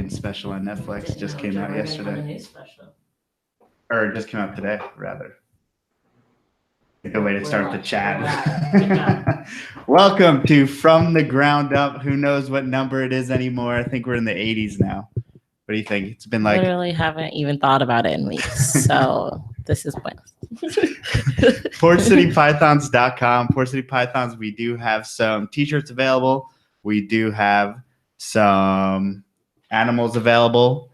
Rogan special on Netflix. Just came out yesterday. Or it just came out today, rather. A good way to start the chat. Welcome to From the Ground Up. Who knows what number it is anymore? I think we're in the 80s now. What do you think? It's been like... Literally haven't even thought about it in weeks. So this is when. Theportcitypythons.com. Port City Pythons, we do have some t-shirts available. We do have some animals available.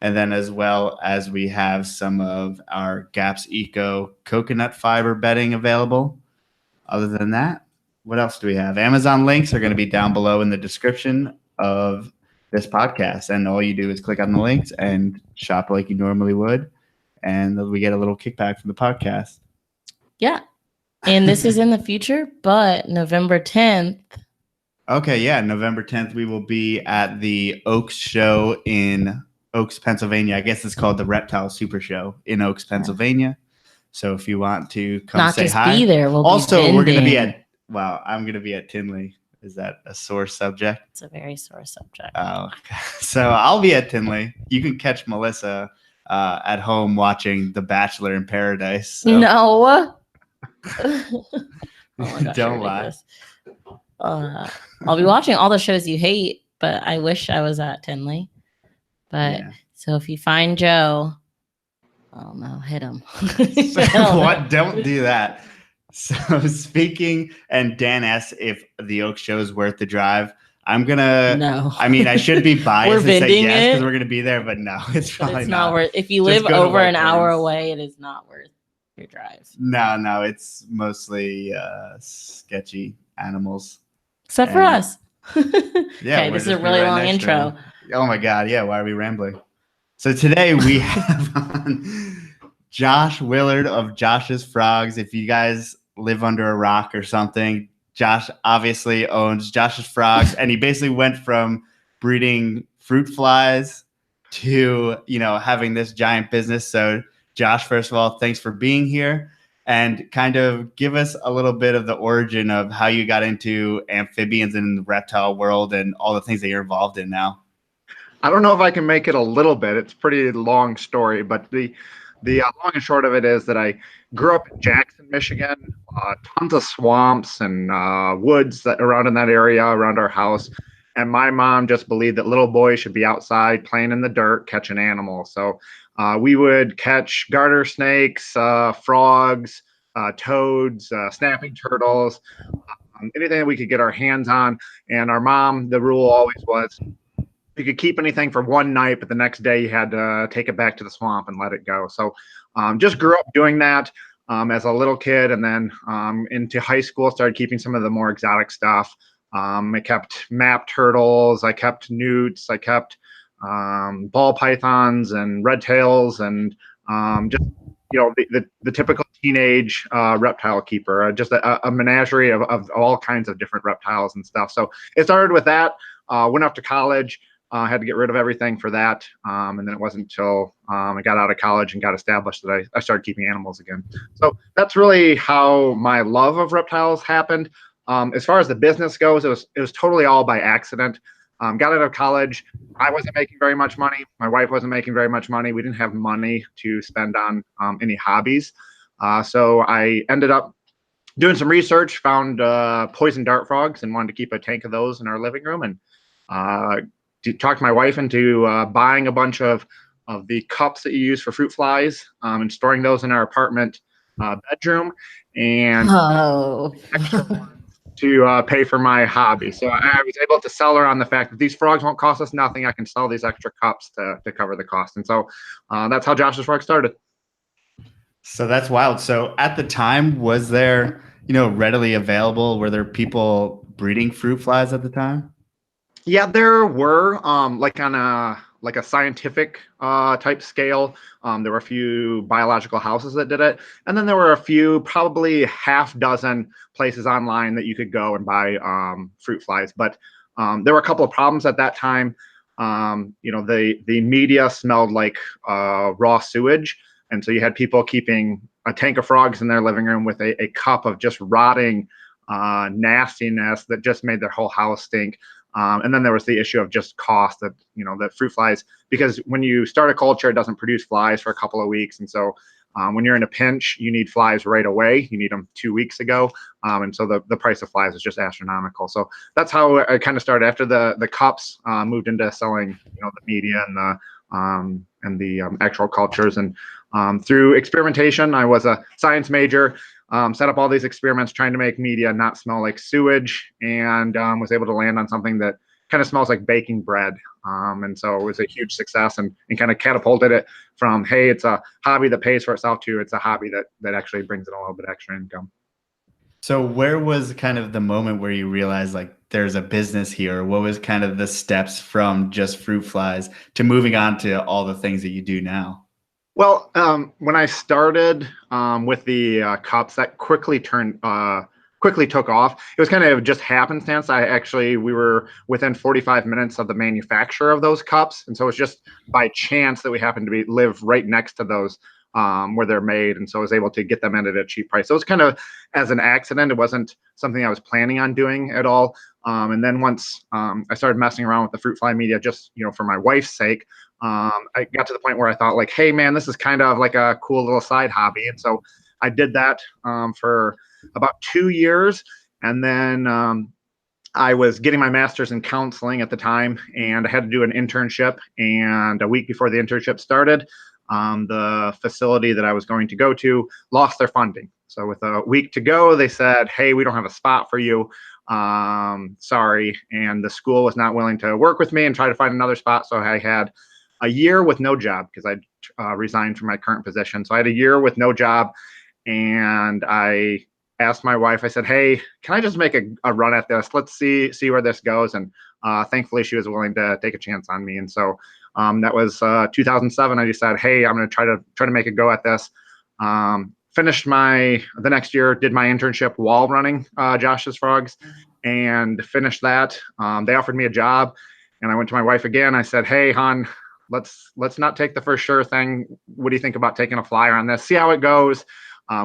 And then as well as we have some of our GAPS Eco coconut fiber bedding available. Other than that, what else do we have? Amazon links are going to be down below in the description of this podcast. And all you do is click on the links and shop like you normally would. And we get a little kickback from the podcast. Yeah. And this is in the future, but November 10th. Okay, yeah. November 10th, we will be at the Oaks Show in Oaks, Pennsylvania. I guess it's called the Reptile Super Show in Oaks, Pennsylvania. So if you want to come Not say just hi. Be there. We'll also, be we're going to be at, wow, I'm going to be at Tinley. Is that a sore subject? It's a very sore subject. Oh, so I'll be at Tinley. You can catch Melissa at home watching The Bachelor in Paradise. So. No. Oh my gosh, don't lie. I'll be watching all the shows you hate, but I wish I was at Tinley. But yeah. So if you find Joe, oh no, hit him. What? Don't do that. So speaking, and Dan asked if the Oak Show is worth the drive. I'm gonna. No. I mean, I should be biased and say yes because it. we're gonna be there, but no, it's probably not worth. If you live over an hour away, it is not worth your drive. No, it's mostly sketchy animals. Except for us. Yeah. Okay, this is a really long intro. Oh my God, yeah. Why are we rambling? So today we have on Josh Willard of Josh's Frogs. If you guys live under a rock or something, Josh obviously owns Josh's Frogs, and he basically went from breeding fruit flies to, having this giant business. So Josh, first of all, thanks for being here, and kind of give us a little bit of the origin of how you got into amphibians in the reptile world and all the things that you're involved in now. I don't know if I can make it a little bit. It's a pretty long story, but the long and short of it is that I grew up in Jackson, Michigan, tons of swamps and woods that around in that area around our house. And my mom just believed that little boys should be outside playing in the dirt, catching animals. So we would catch garter snakes, frogs, toads, snapping turtles, anything that we could get our hands on. And our mom, the rule always was, you could keep anything for one night, but the next day you had to take it back to the swamp and let it go. So just grew up doing that as a little kid. And then into high school, started keeping some of the more exotic stuff. I kept map turtles. I kept newts. I kept ball pythons and red tails and just, the typical teenage reptile keeper, just a menagerie of all kinds of different reptiles and stuff. So it started with that, went off to college. I had to get rid of everything for that. And then it wasn't until I got out of college and got established that I started keeping animals again. So that's really how my love of reptiles happened. As far as the business goes, it was totally all by accident. Got out of college. I wasn't making very much money. My wife wasn't making very much money. We didn't have money to spend on any hobbies. So I ended up doing some research, found poison dart frogs and wanted to keep a tank of those in our living room, and talked my wife into buying a bunch of the cups that you use for fruit flies and storing those in our apartment bedroom, and to pay for my hobby. So I was able to sell her on the fact that these frogs won't cost us nothing. I can sell these extra cups to cover the cost. And so that's how Josh's Frogs started. So that's wild. So at the time, was there, readily available? Were there people breeding fruit flies at the time? Yeah, there were, like on a scientific type scale. There were a few biological houses that did it. And then there were a few, probably half dozen places online that you could go and buy fruit flies. But there were a couple of problems at that time. The media smelled like raw sewage. And so you had people keeping a tank of frogs in their living room with a cup of just rotting nastiness that just made their whole house stink. And then there was the issue of just cost that, the fruit flies, because when you start a culture, it doesn't produce flies for a couple of weeks. And so when you're in a pinch, you need flies right away. You need them 2 weeks ago. And so the price of flies is just astronomical. So that's how I kind of started. After the cups, moved into selling, the media and the actual cultures. And through experimentation, I was a science major, set up all these experiments trying to make media not smell like sewage, and was able to land on something that kind of smells like baking bread. And so it was a huge success, and kind of catapulted it from, hey, it's a hobby that pays for itself, to it's a hobby that actually brings in a little bit extra income. So where was kind of the moment where you realized like there's a business here? What was kind of the steps from just fruit flies to moving on to all the things that you do now? Well, when I started with the cups, that quickly took off. It was kind of just happenstance. We were within 45 minutes of the manufacturer of those cups, and so it was just by chance that we happened to live right next to those where they're made, and so I was able to get them in at a cheap price. So it was kind of as an accident. It wasn't something I was planning on doing at all. And then once I started messing around with the fruit fly media, just for my wife's sake, I got to the point where I thought, like, hey man, this is kind of like a cool little side hobby. And so I did that for about 2 years. And then I was getting my master's in counseling at the time, and I had to do an internship. And a week before the internship started, the facility that I was going to go to lost their funding. So with a week to go, they said, hey, we don't have a spot for you. Sorry. And the school was not willing to work with me and try to find another spot. So I had a year with no job, because I resigned from my current position. So I had a year with no job, and I asked my wife, I said, hey, can I just make a run at this? Let's see where this goes. And thankfully she was willing to take a chance on me. And so that was 2007. I decided, hey, I'm going to try to make a go at this. Finished the next year, did my internship while running Josh's Frogs, and finished that. They offered me a job, and I went to my wife again. I said, hey, hon, let's not take the first sure thing. What do you think about taking a flyer on this? See how it goes.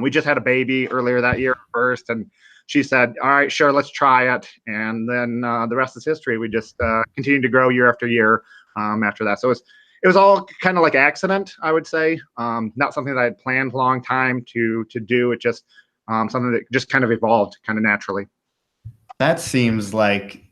We just had a baby earlier that year first, and she said, all right, sure, let's try it. And then the rest is history. We just continued to grow year after year after that. So it was all kind of like accident, I would say. Not something that I had planned a long time to do. It just something that just kind of evolved kind of naturally. That seems like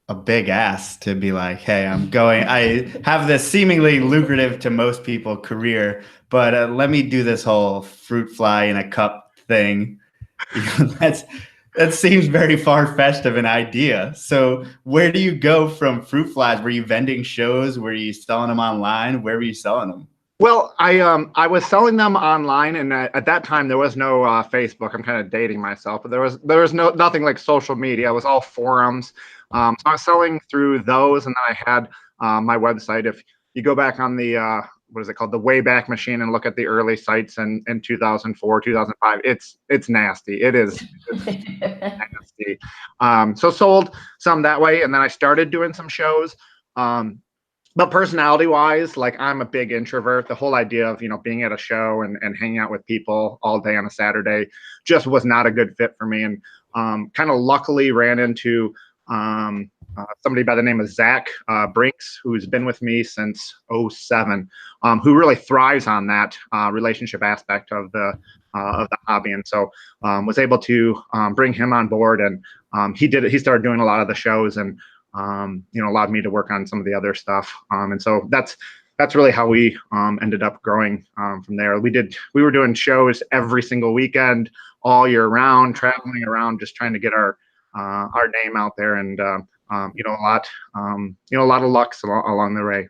a big ask to be like, hey, I have this seemingly lucrative to most people career, but let me do this whole fruit fly in a cup thing. That seems very far-fetched of an idea. So where do you go from fruit flies? Were you vending shows? Were you selling them online? Where were you selling them? Well, I was selling them online, and at that time there was no Facebook. I'm kind of dating myself, but there was nothing like social media. It was all forums. So I was selling through those, and then I had my website. If you go back on the what is it called, the Wayback Machine, and look at the early sites in 2004, 2005, it's nasty. It's nasty. So sold some that way, and then I started doing some shows. But personality-wise, like, I'm a big introvert. The whole idea of being at a show and hanging out with people all day on a Saturday just was not a good fit for me. And kind of luckily ran into somebody by the name of Zach Brinks, who's been with me since 2007, who really thrives on that relationship aspect of the hobby. And so was able to bring him on board, and he started doing a lot of the shows, and allowed me to work on some of the other stuff. And so that's really how we ended up growing from there. We were doing shows every single weekend, all year round, traveling around, just trying to get our name out there, and a lot of lucks along the way.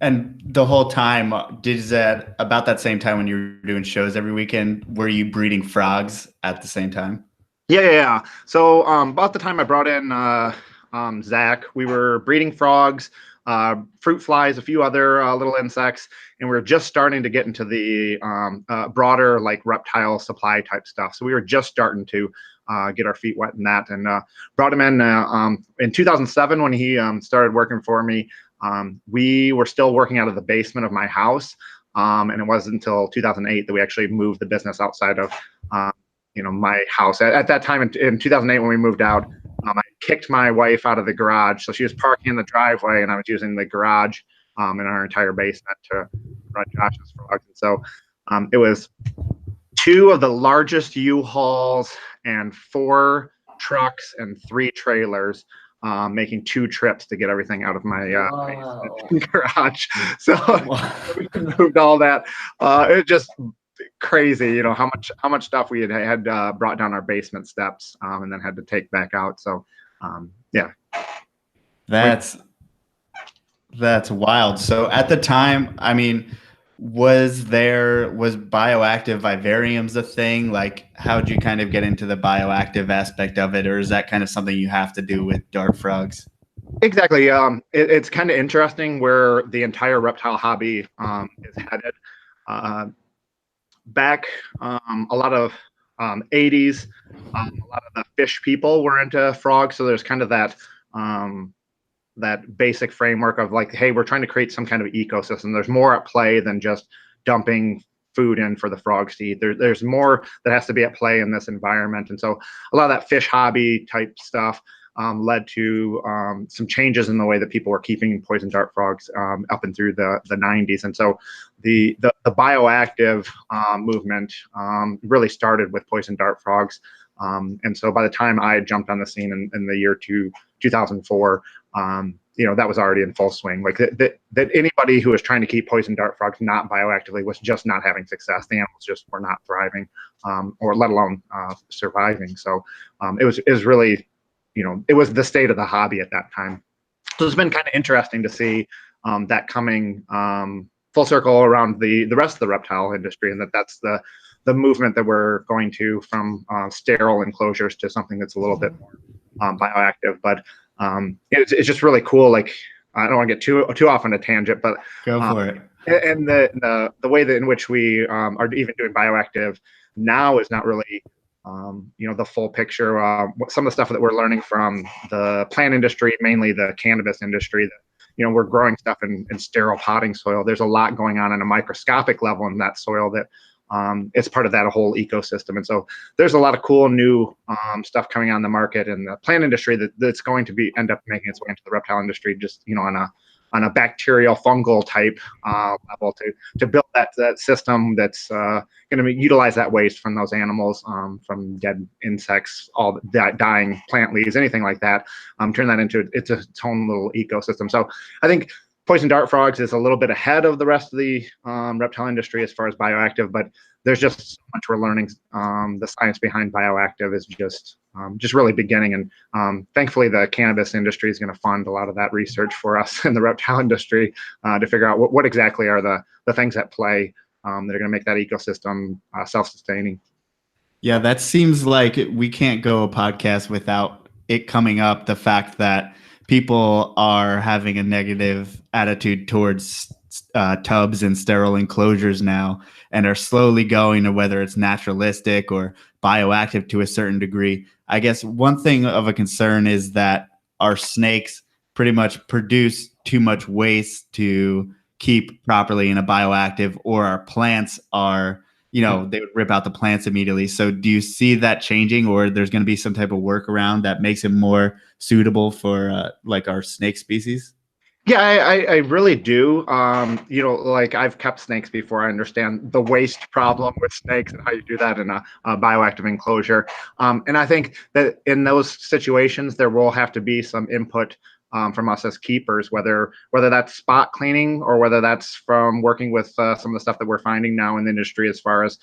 And the whole time, about that same time when you were doing shows every weekend, were you breeding frogs at the same time? Yeah. So about the time I brought in Zach, we were breeding frogs, fruit flies, a few other little insects, and we were just starting to get into the broader, like, reptile supply type stuff. So we were just starting to get our feet wet in that, and brought him in 2007 when he started working for me. We were still working out of the basement of my house, and it wasn't until 2008 that we actually moved the business outside of my house. At that time in 2008, when we moved out, I kicked my wife out of the garage. So she was parking in the driveway, and I was using the garage in our entire basement to run Josh's frogs. And so it was 2 of the largest U-Hauls and 4 trucks and 3 trailers, making 2 trips to get everything out of my garage. So we moved all that. It just crazy, how much stuff we had brought down our basement steps, and then had to take back out. So yeah, that's wild. So at the time, I mean, was bioactive vivariums a thing? Like, how'd you kind of get into the bioactive aspect of it, or is that kind of something you have to do with dart frogs? Exactly. It's kind of interesting where the entire reptile hobby is headed. Back a lot of 80s, a lot of the fish people were into frogs, so there's kind of that basic framework of like, hey, we're trying to create some kind of ecosystem. There's more at play than just dumping food in for the frogs to eat. There's more that has to be at play in this environment. And so a lot of that fish hobby type stuff led to some changes in the way that people were keeping poison dart frogs up and through the 90s. And so the bioactive movement really started with poison dart frogs. And so by the time I jumped on the scene in the year 2004, that was already in full swing. Like that anybody who was trying to keep poison dart frogs not bioactively was just not having success. The animals just were not thriving, or let alone surviving. So it was really, it was the state of the hobby at that time. So it's been kind of interesting to see that coming full circle around the rest of the reptile industry, and that's the movement that we're going to from sterile enclosures to something that's a little bit more bioactive. But it's just really cool. Like, I don't want to get too off on a tangent, but go for it. And the way that in which we are even doing bioactive now is not really the full picture. Some of the stuff that we're learning from the plant industry, mainly the cannabis industry, that we're growing stuff in sterile potting soil. There's a lot going on a microscopic level in that soil that it's part of that whole ecosystem. And so there's a lot of cool new stuff coming on the market in the plant industry that's going to end up making its way into the reptile industry, just on a bacterial fungal type level to build that system that's going to utilize that waste from those animals, from dead insects, all that dying plant leaves, anything like that, turn that into its own little ecosystem. So I think poison dart frogs is a little bit ahead of the rest of the reptile industry as far as bioactive, but there's just so much we're learning. The science behind bioactive is just really beginning, and thankfully the cannabis industry is going to fund a lot of that research for us in the reptile industry to figure out what exactly are the things at play that are going to make that ecosystem self-sustaining. Yeah, that seems like we can't go a podcast without it coming up, the fact that people are having a negative attitude towards tubs and sterile enclosures now, and are slowly going to whether it's naturalistic or bioactive to a certain degree. I guess one thing of a concern is that our snakes pretty much produce too much waste to keep properly in a bioactive, or our plants are, they would rip out the plants immediately. So do you see that changing, or there's going to be some type of workaround that makes it more suitable for like our snake species? Yeah, I really do. Like, I've kept snakes before. I understand the waste problem with snakes and how you do that in a bioactive enclosure. And I think that in those situations, there will have to be some input from us as keepers, whether that's spot cleaning or whether that's from working with some of the stuff that we're finding now in the industry as far as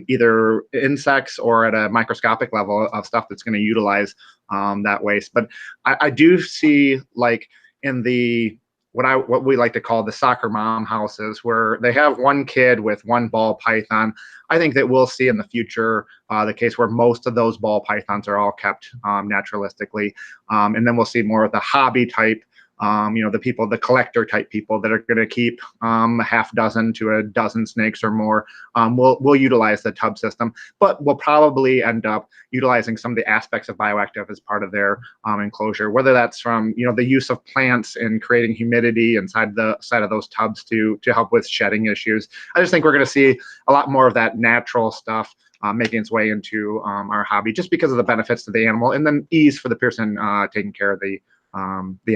either insects or at a microscopic level of stuff that's going to utilize that waste. But I do see, like, in the what we like to call the soccer mom houses, where they have one kid with one ball python. I think that we'll see in the future the case where most of those ball pythons are all kept naturalistically, and then we'll see more of the hobby type the collector type people that are going to keep a half dozen to a dozen snakes or more, will utilize the tub system, but will probably end up utilizing some of the aspects of Bioactive as part of their enclosure, whether that's from the use of plants and creating humidity inside the side of those tubs to help with shedding issues. I just think we're going to see a lot more of that natural stuff making its way into our hobby, just because of the benefits to the animal and then ease for the person taking care of the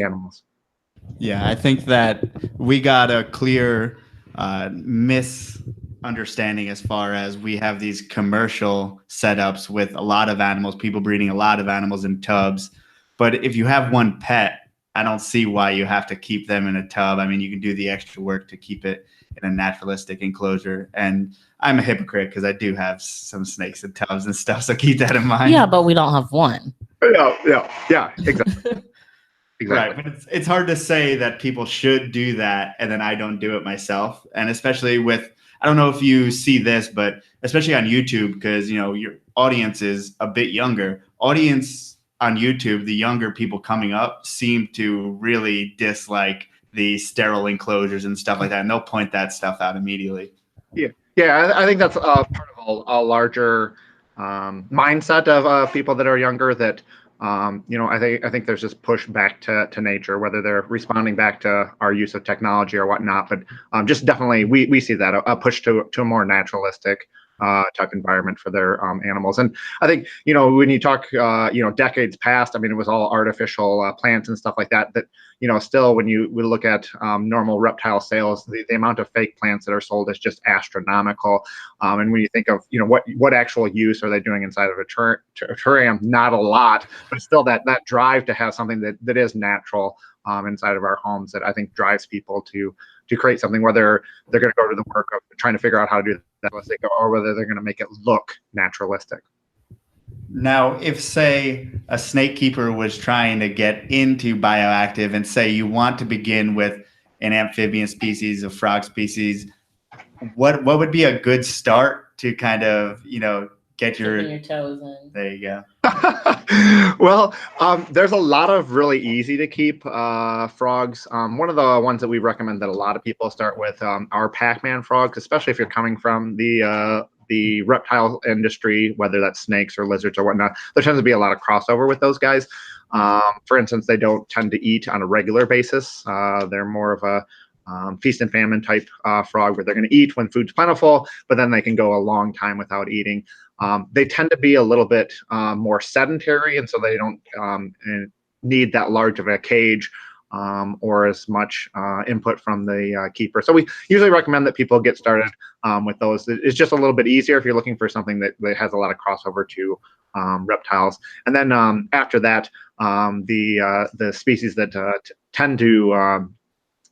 animals. Yeah, I think that we got a clear misunderstanding as far as we have these commercial setups with a lot of animals, people breeding a lot of animals in tubs. But if you have one pet, I don't see why you have to keep them in a tub. I mean, you can do the extra work to keep it in a naturalistic enclosure. And I'm a hypocrite because I do have some snakes in tubs and stuff. So keep that in mind. Yeah, but we don't have one. Yeah, exactly. Right, but it's hard to say that people should do that and then I don't do it myself. And especially with, I don't know if you see this, but especially on YouTube, because your audience is a bit younger. Audience on YouTube, the younger people coming up seem to really dislike the sterile enclosures and stuff like that, and they'll point that stuff out immediately. Yeah, I think that's part of a larger mindset of people that are younger that. I think there's this push back to nature, whether they're responding back to our use of technology or whatnot. But just definitely, we see that a push to a more naturalistic type environment for their animals. And I think when you talk decades past, I mean, it was all artificial plants and stuff like that. That still when we look at normal reptile sales, the amount of fake plants that are sold is just astronomical. And when you think of what actual use are they doing inside of a terrarium, not a lot, but still that drive to have something that is natural inside of our homes, that I think drives people to create something, whether they're going to go to the work of trying to figure out how to do that, or whether they're going to make it look naturalistic. Now, if say a snake keeper was trying to get into Bioactive and say you want to begin with an amphibian species, a frog species, what would be a good start to kind of, get your toes in? There you go. Well, there's a lot of really easy to keep frogs. One of the ones that we recommend that a lot of people start with are Pac-Man frogs, especially if you're coming from the reptile industry, whether that's snakes or lizards or whatnot. There tends to be a lot of crossover with those guys. For instance, they don't tend to eat on a regular basis. They're more of a feast and famine type frog, where they're going to eat when food's plentiful, but then they can go a long time without eating. They tend to be a little bit more sedentary, and so they don't need that large of a cage or as much input from the keeper. So we usually recommend that people get started with those. It's just a little bit easier if you're looking for something that has a lot of crossover to reptiles. And then after that, the species that tend to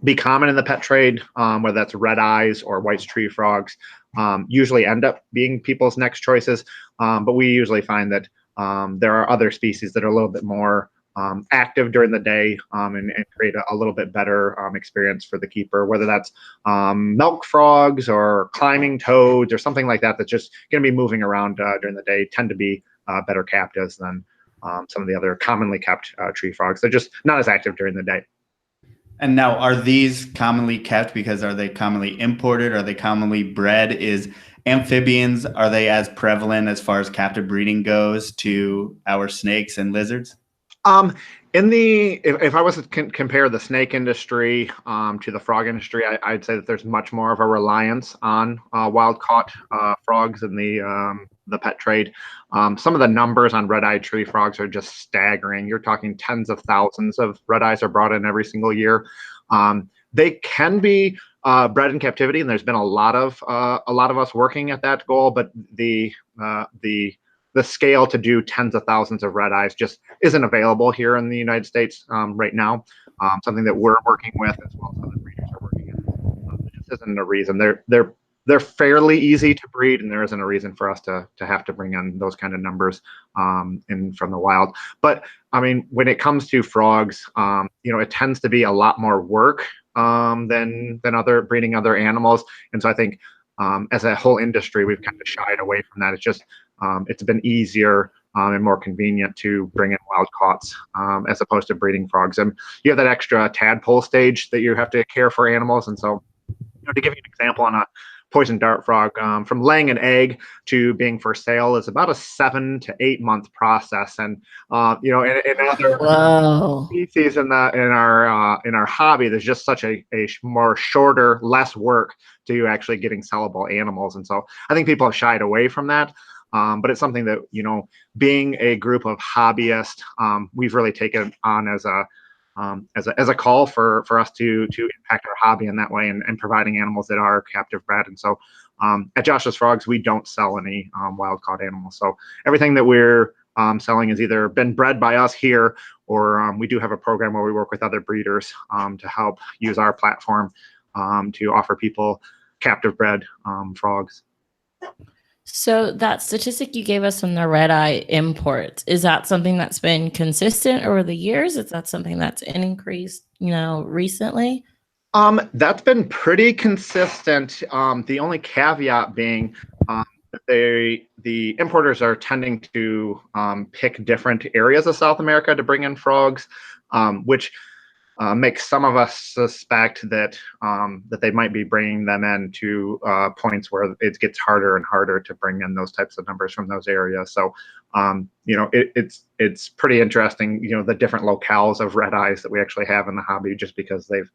be common in the pet trade, whether that's red eyes or white tree frogs, usually end up being people's next choices. But we usually find that there are other species that are a little bit more active during the day and create a little bit better experience for the keeper, whether that's milk frogs or climbing toads or something like that, that's just going to be moving around during the day, tend to be better captives than some of the other commonly kept tree frogs. They're just not as active during the day. And now, are these commonly kept because are they commonly imported? Are they commonly bred? Is amphibians, are they as prevalent as far as captive breeding goes to our snakes and lizards? If I was to compare the snake industry to the frog industry, I'd say that there's much more of a reliance on wild caught frogs in the pet trade. Some of the numbers on red-eyed tree frogs are just staggering. You're talking tens of thousands of red eyes are brought in every single year. They can be bred in captivity, and there's been a lot of us working at that goal, but the scale to do tens of thousands of red eyes just isn't available here in the United States right now. Something that we're working with, as well as other breeders are working in. There just isn't a reason. They're fairly easy to breed, and there isn't a reason for us to have to bring in those kind of numbers in from the wild. But I mean, when it comes to frogs, it tends to be a lot more work than other breeding other animals, and so I think as a whole industry, we've kind of shied away from that. It's just it's been easier and more convenient to bring in wild caughts as opposed to breeding frogs. And you have that extra tadpole stage that you have to care for animals. And so, to give you an example on a poison dart frog, from laying an egg to being for sale is about a 7 to 8 month process. And in other species in our hobby, there's just such a more shorter, less work to actually getting sellable animals. And so I think people have shied away from that. But it's something that, being a group of hobbyists, we've really taken on as a call for us to impact our hobby in that way, and providing animals that are captive bred. And so at Josh's Frogs, we don't sell any wild caught animals. So everything that we're selling has either been bred by us here, or we do have a program where we work with other breeders to help use our platform to offer people captive bred frogs. So that statistic you gave us on the red eye imports, is that something that's been consistent over the years? Is that something that's increased, recently? That's been pretty consistent. The only caveat being the importers are tending to pick different areas of South America to bring in frogs, which makes some of us suspect that they might be bringing them in to points where it gets harder and harder to bring in those types of numbers from those areas. So, it's pretty interesting, the different locales of red eyes that we actually have in the hobby, just because they've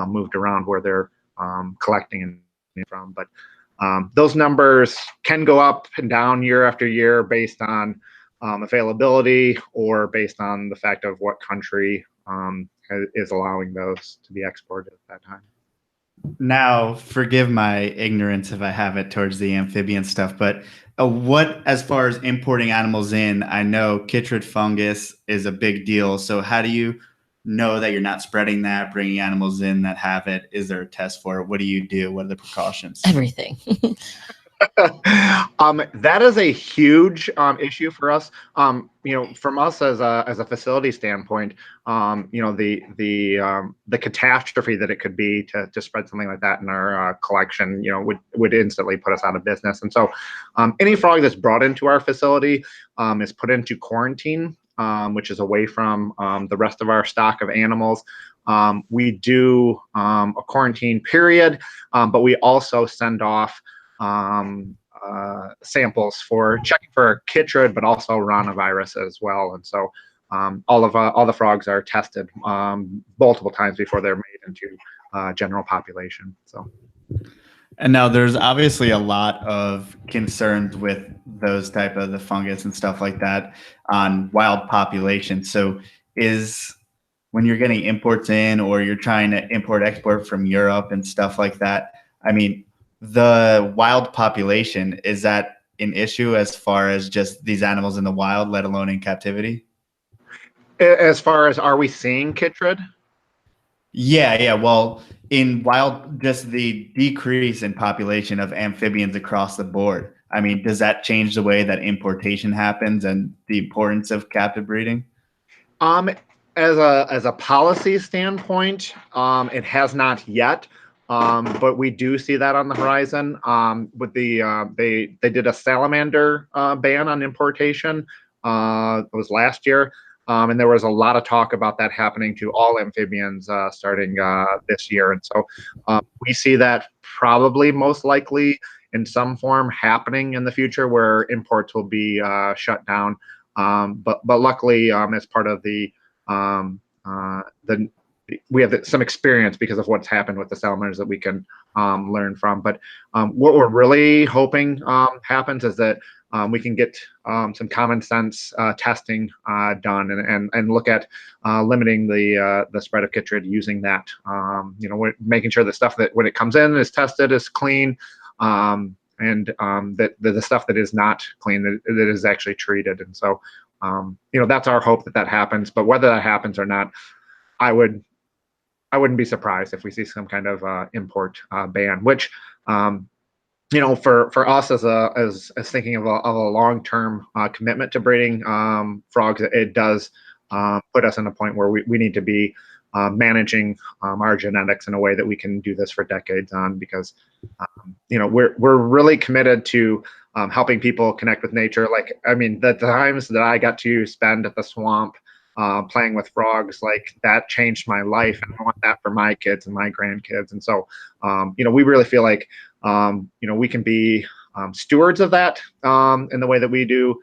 moved around where they're collecting from. But those numbers can go up and down year after year based on availability, or based on the fact of what country is allowing those to be exported at that time. Now, forgive my ignorance if I have it towards the amphibian stuff, but as far as importing animals in, I know chytrid fungus is a big deal. So how do you know that you're not spreading that, bringing animals in that have it? Is there a test for it? What do you do? What are the precautions? Everything. That is a huge issue for us. From us as a facility standpoint, the catastrophe that it could be to spread something like that in our collection, would instantly put us out of business. And so, any frog that's brought into our facility is put into quarantine, which is away from the rest of our stock of animals. We do a quarantine period, but we also send off samples for checking for chytrid, but also ranavirus as well. And so all the frogs are tested multiple times before they're made into general population. So. And now there's obviously a lot of concerns with those type of the fungus and stuff like that on wild population. So when you're getting imports in, or you're trying to export from Europe and stuff like that, I mean, the wild population, is that an issue as far as just these animals in the wild, let alone in captivity? As far as, are we seeing chytrid? Yeah. Well, in wild, just the decrease in population of amphibians across the board. I mean, does that change the way that importation happens and the importance of captive breeding? As a policy standpoint, it has not yet. But we do see that on the horizon. With they did a salamander ban on importation. It was last year, and there was a lot of talk about that happening to all amphibians starting this year. And so we see that probably most likely in some form happening in the future, where imports will be shut down. But luckily, as part of we have some experience because of what's happened with the salamanders that we can learn from. But what we're really hoping happens is that we can get some common sense testing done, and look at limiting the spread of chytrid using that. We're making sure the stuff that when it comes in is tested is clean, and that the stuff that is not clean, that is actually treated. And so that's our hope that happens. But whether that happens or not, I wouldn't be surprised if we see some kind of import ban, which for us as thinking of a long-term commitment to breeding frogs, it does put us in a point where we need to be managing our genetics in a way that we can do this for decades on, because we're really committed to helping people connect with nature. Like, I mean, the times that I got to spend at the swamp playing with frogs, like, that changed my life, and I want that for my kids and my grandkids. And so we really feel like we can be stewards of that in the way that we do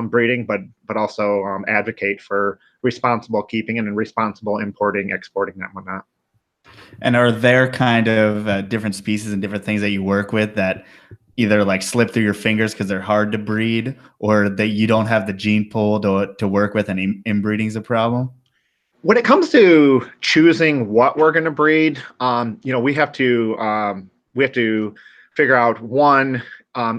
breeding, but also advocate for responsible keeping and responsible importing, exporting, and whatnot. And are there kind of different species and different things that you work with that either like slip through your fingers because they're hard to breed, or that you don't have the gene pool to work with, and inbreeding is a problem? When it comes to choosing what we're going to breed, we have to figure out, one,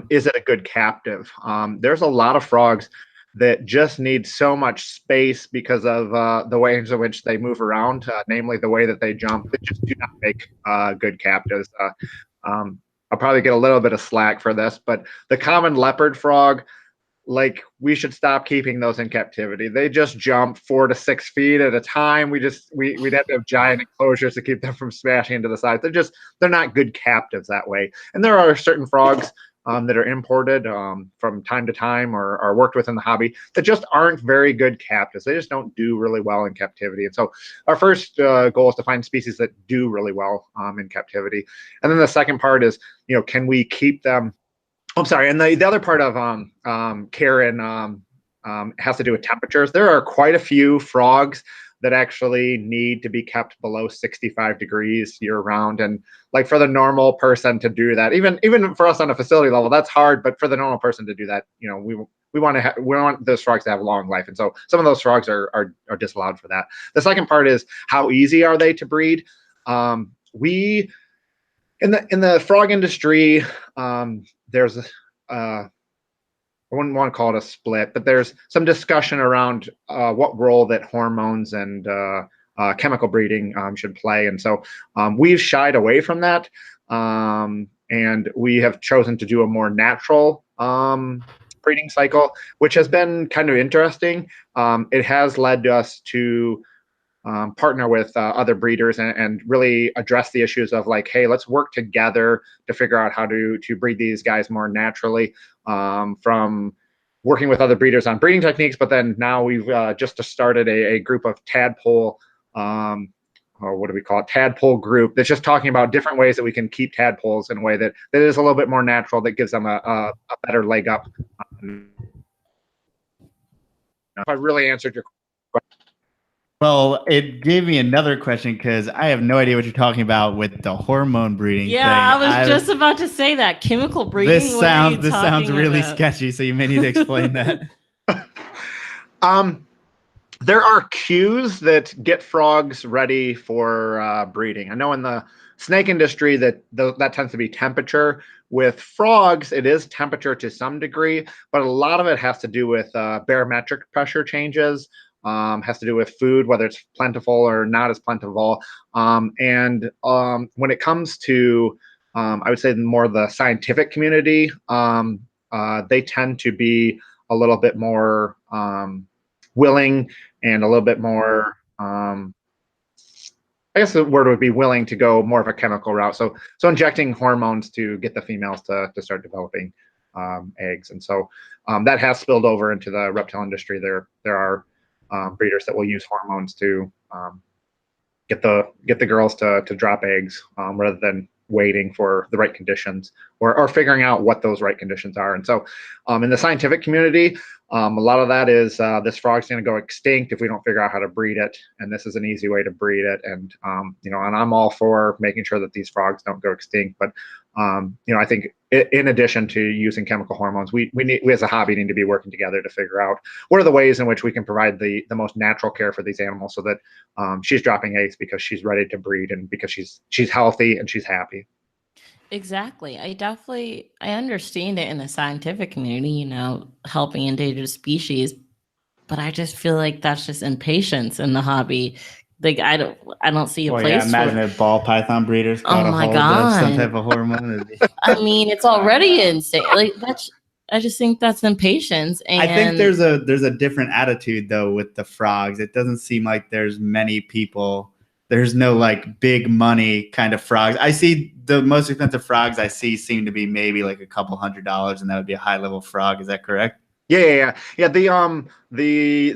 is it a good captive? There's a lot of frogs that just need so much space because of the ways in which they move around, namely the way that they jump. They just do not make good captives. I'll probably get a little bit of slack for this, but the common leopard frog, like, we should stop keeping those in captivity. They just jump 4 to 6 feet at a time. we'd have to have giant enclosures to keep them from smashing into the sides. They're not good captives that way. And there are certain frogs that are imported from time to time or are worked with in the hobby that just aren't very good captives. They just don't do really well in captivity. And so our first goal is to find species that do really well in captivity. And then the second part is, can we keep them? I'm sorry. And the other part of care has to do with temperatures. There are quite a few frogs that actually need to be kept below 65 degrees year round. And like, for the normal person to do that, even for us on a facility level, that's hard. But for the normal person to do that, we want those frogs to have a long life. And so some of those frogs are disallowed for that. The second part is, how easy are they to breed? We in the frog industry, there's I wouldn't want to call it a split, but there's some discussion around what role that hormones and chemical breeding should play. And so we've shied away from that, and we have chosen to do a more natural breeding cycle, which has been kind of interesting. It has led us to partner with other breeders and really address the issues of, like, hey, let's work together to figure out how to breed these guys more naturally, from working with other breeders on breeding techniques. But then now we've just started a group of tadpole, or what do we call it? Tadpole group that's just talking about different ways that we can keep tadpoles in a way that is a little bit more natural, that gives them a better leg up. If I really answered your question. Well, it gave me another question, because I have no idea what you're talking about with the hormone breeding. Yeah, thing. I was just about to say that. Chemical breeding. This sounds really sketchy, so you may need to explain that. There are cues that get frogs ready for breeding. I know in the snake industry that tends to be temperature. With frogs, it is temperature to some degree, but a lot of it has to do with barometric pressure changes. Has to do with food, whether it's plentiful or not as plentiful. And when it comes to, I would say, more the scientific community, they tend to be a little bit more willing and a little bit more, I guess the word would be willing to go more of a chemical route. So injecting hormones to get the females to start developing eggs. And so that has spilled over into the reptile industry. There are breeders that will use hormones to get the girls to drop eggs, rather than waiting for the right conditions or figuring out what those right conditions are. And so in the scientific community, a lot of that is this frog's going to go extinct if we don't figure out how to breed it, and this is an easy way to breed it. And and I'm all for making sure that these frogs don't go extinct. But I think in addition to using chemical hormones, we as a hobby need to be working together to figure out what are the ways in which we can provide the most natural care for these animals, so that she's dropping eggs because she's ready to breed and because she's healthy and she's happy. Exactly. I understand it in the scientific community, helping endangered species, but I just feel like that's just impatience in the hobby. Like, I don't see a place. Yeah, imagine if ball python breeders caught a hold of some type of hormone. I mean, it's already insane. Like, I just think that's impatience. And I think there's a different attitude though with the frogs. It doesn't seem like there's many people there's no like big money kind of frogs. I see the most expensive frogs I see seem to be maybe like a couple $100, and that would be a high level frog. Is that correct? Yeah. The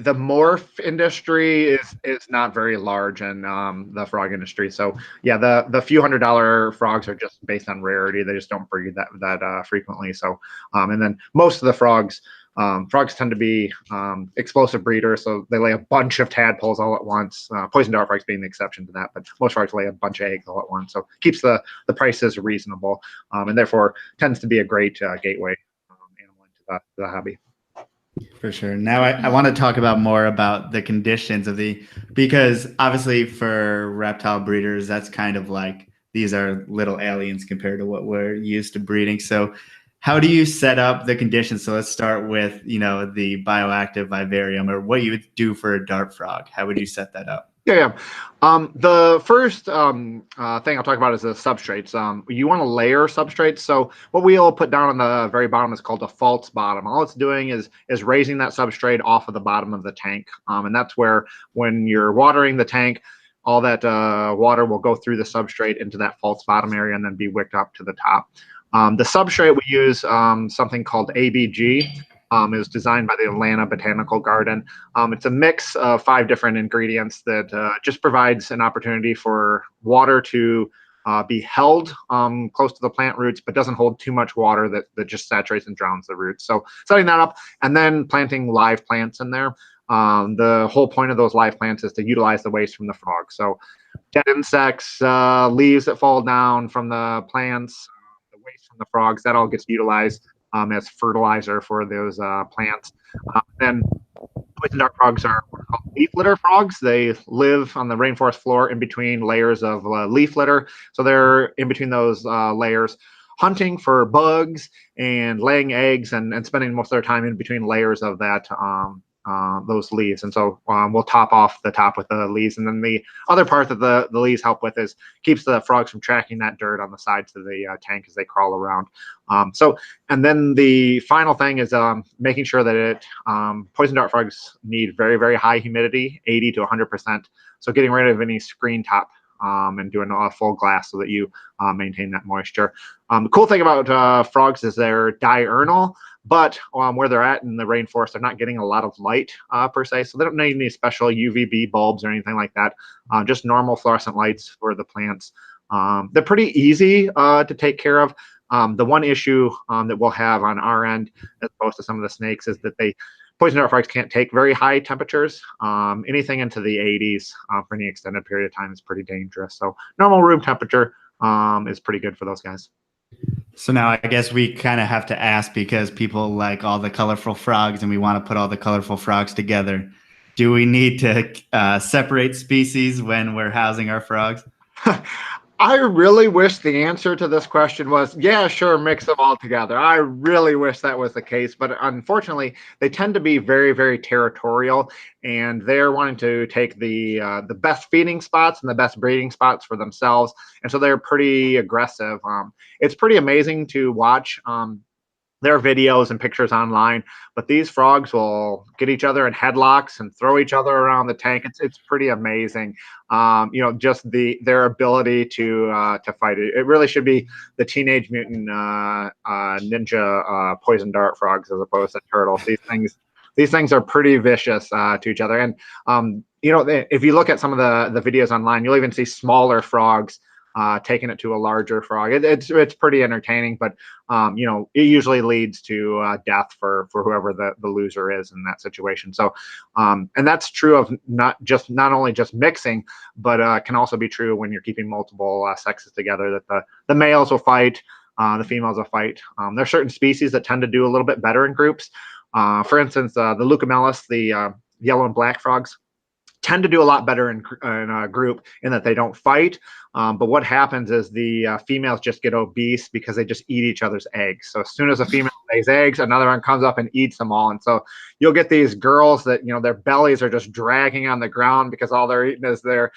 morph industry is not very large in the frog industry. So yeah, the few $100 frogs are just based on rarity. They just don't breed that frequently. So and then most of the frogs tend to be explosive breeders, so they lay a bunch of tadpoles all at once. Poison dart frogs being the exception to that, but most frogs lay a bunch of eggs all at once. So keeps the prices reasonable, and therefore tends to be a great gateway animal into the hobby. For sure. Now I want to talk about more about the conditions of because obviously for reptile breeders, that's kind of like these are little aliens compared to what we're used to breeding. So how do you set up the conditions? So let's start with, the bioactive vivarium, or what you would do for a dart frog. How would you set that up? Yeah. The first thing I'll talk about is the substrates. You want to layer substrates. So what we'll put down on the very bottom is called a false bottom. All it's doing is raising that substrate off of the bottom of the tank. And that's where when you're watering the tank, all that water will go through the substrate into that false bottom area and then be wicked up to the top. The substrate we use something called ABG. It was designed by the Atlanta Botanical Garden. It's a mix of 5 different ingredients that just provides an opportunity for water to be held close to the plant roots, but doesn't hold too much water that just saturates and drowns the roots. So setting that up and then planting live plants in there. The whole point of those live plants is to utilize the waste from the frogs. So dead insects, leaves that fall down from the plants, the waste from the frogs, that all gets utilized as fertilizer for those plants. Then poison dart frogs are what are called leaf litter frogs. They live on the rainforest floor in between layers of leaf litter. So they're in between those layers, hunting for bugs and laying eggs and spending most of their time in between layers of that those leaves. And so we'll top off the top with the leaves, and then the other part that the leaves help with is keeps the frogs from tracking that dirt on the sides of the tank as they crawl around. And then the final thing is making sure that poison dart frogs need very, very high humidity, 80 to 100%. So getting rid of any screen top and doing a full glass so that you maintain that moisture. The cool thing about frogs is they're diurnal, but where they're at in the rainforest, they're not getting a lot of light per se, so they don't need any special UVB bulbs or anything like that. Just normal fluorescent lights for the plants. They're pretty easy to take care of. The one issue that we'll have on our end, as opposed to some of the snakes, is that poison dart frogs can't take very high temperatures. Anything into the 80s for any extended period of time is pretty dangerous. So normal room temperature is pretty good for those guys. So now I guess we kind of have to ask, because people like all the colorful frogs and we want to put all the colorful frogs together. Do we need to separate species when we're housing our frogs? I really wish the answer to this question was, yeah, sure, mix them all together. I really wish that was the case, but unfortunately, they tend to be very, very territorial, and they're wanting to take the best feeding spots and the best breeding spots for themselves, and so they're pretty aggressive. It's pretty amazing to watch. There are videos and pictures online, but these frogs will get each other in headlocks and throw each other around the tank. It's pretty amazing. Just their ability to fight. It really should be the Teenage Mutant Ninja poison dart frogs as opposed to turtles. These things are pretty vicious to each other. And if you look at some of the videos online, you'll even see smaller frogs taking it to a larger frog. It's pretty entertaining, but it usually leads to death for whoever the loser is in that situation. So and that's true of not only just mixing, but can also be true when you're keeping multiple sexes together, that the males will fight, the females will fight. There are certain species that tend to do a little bit better in groups. For instance, the Leucomelis, the yellow and black frogs, tend to do a lot better in a group in that they don't fight. But what happens is the females just get obese because they just eat each other's eggs. So as soon as a female lays eggs, another one comes up and eats them all. And so you'll get these girls that, their bellies are just dragging on the ground because all they're eating is their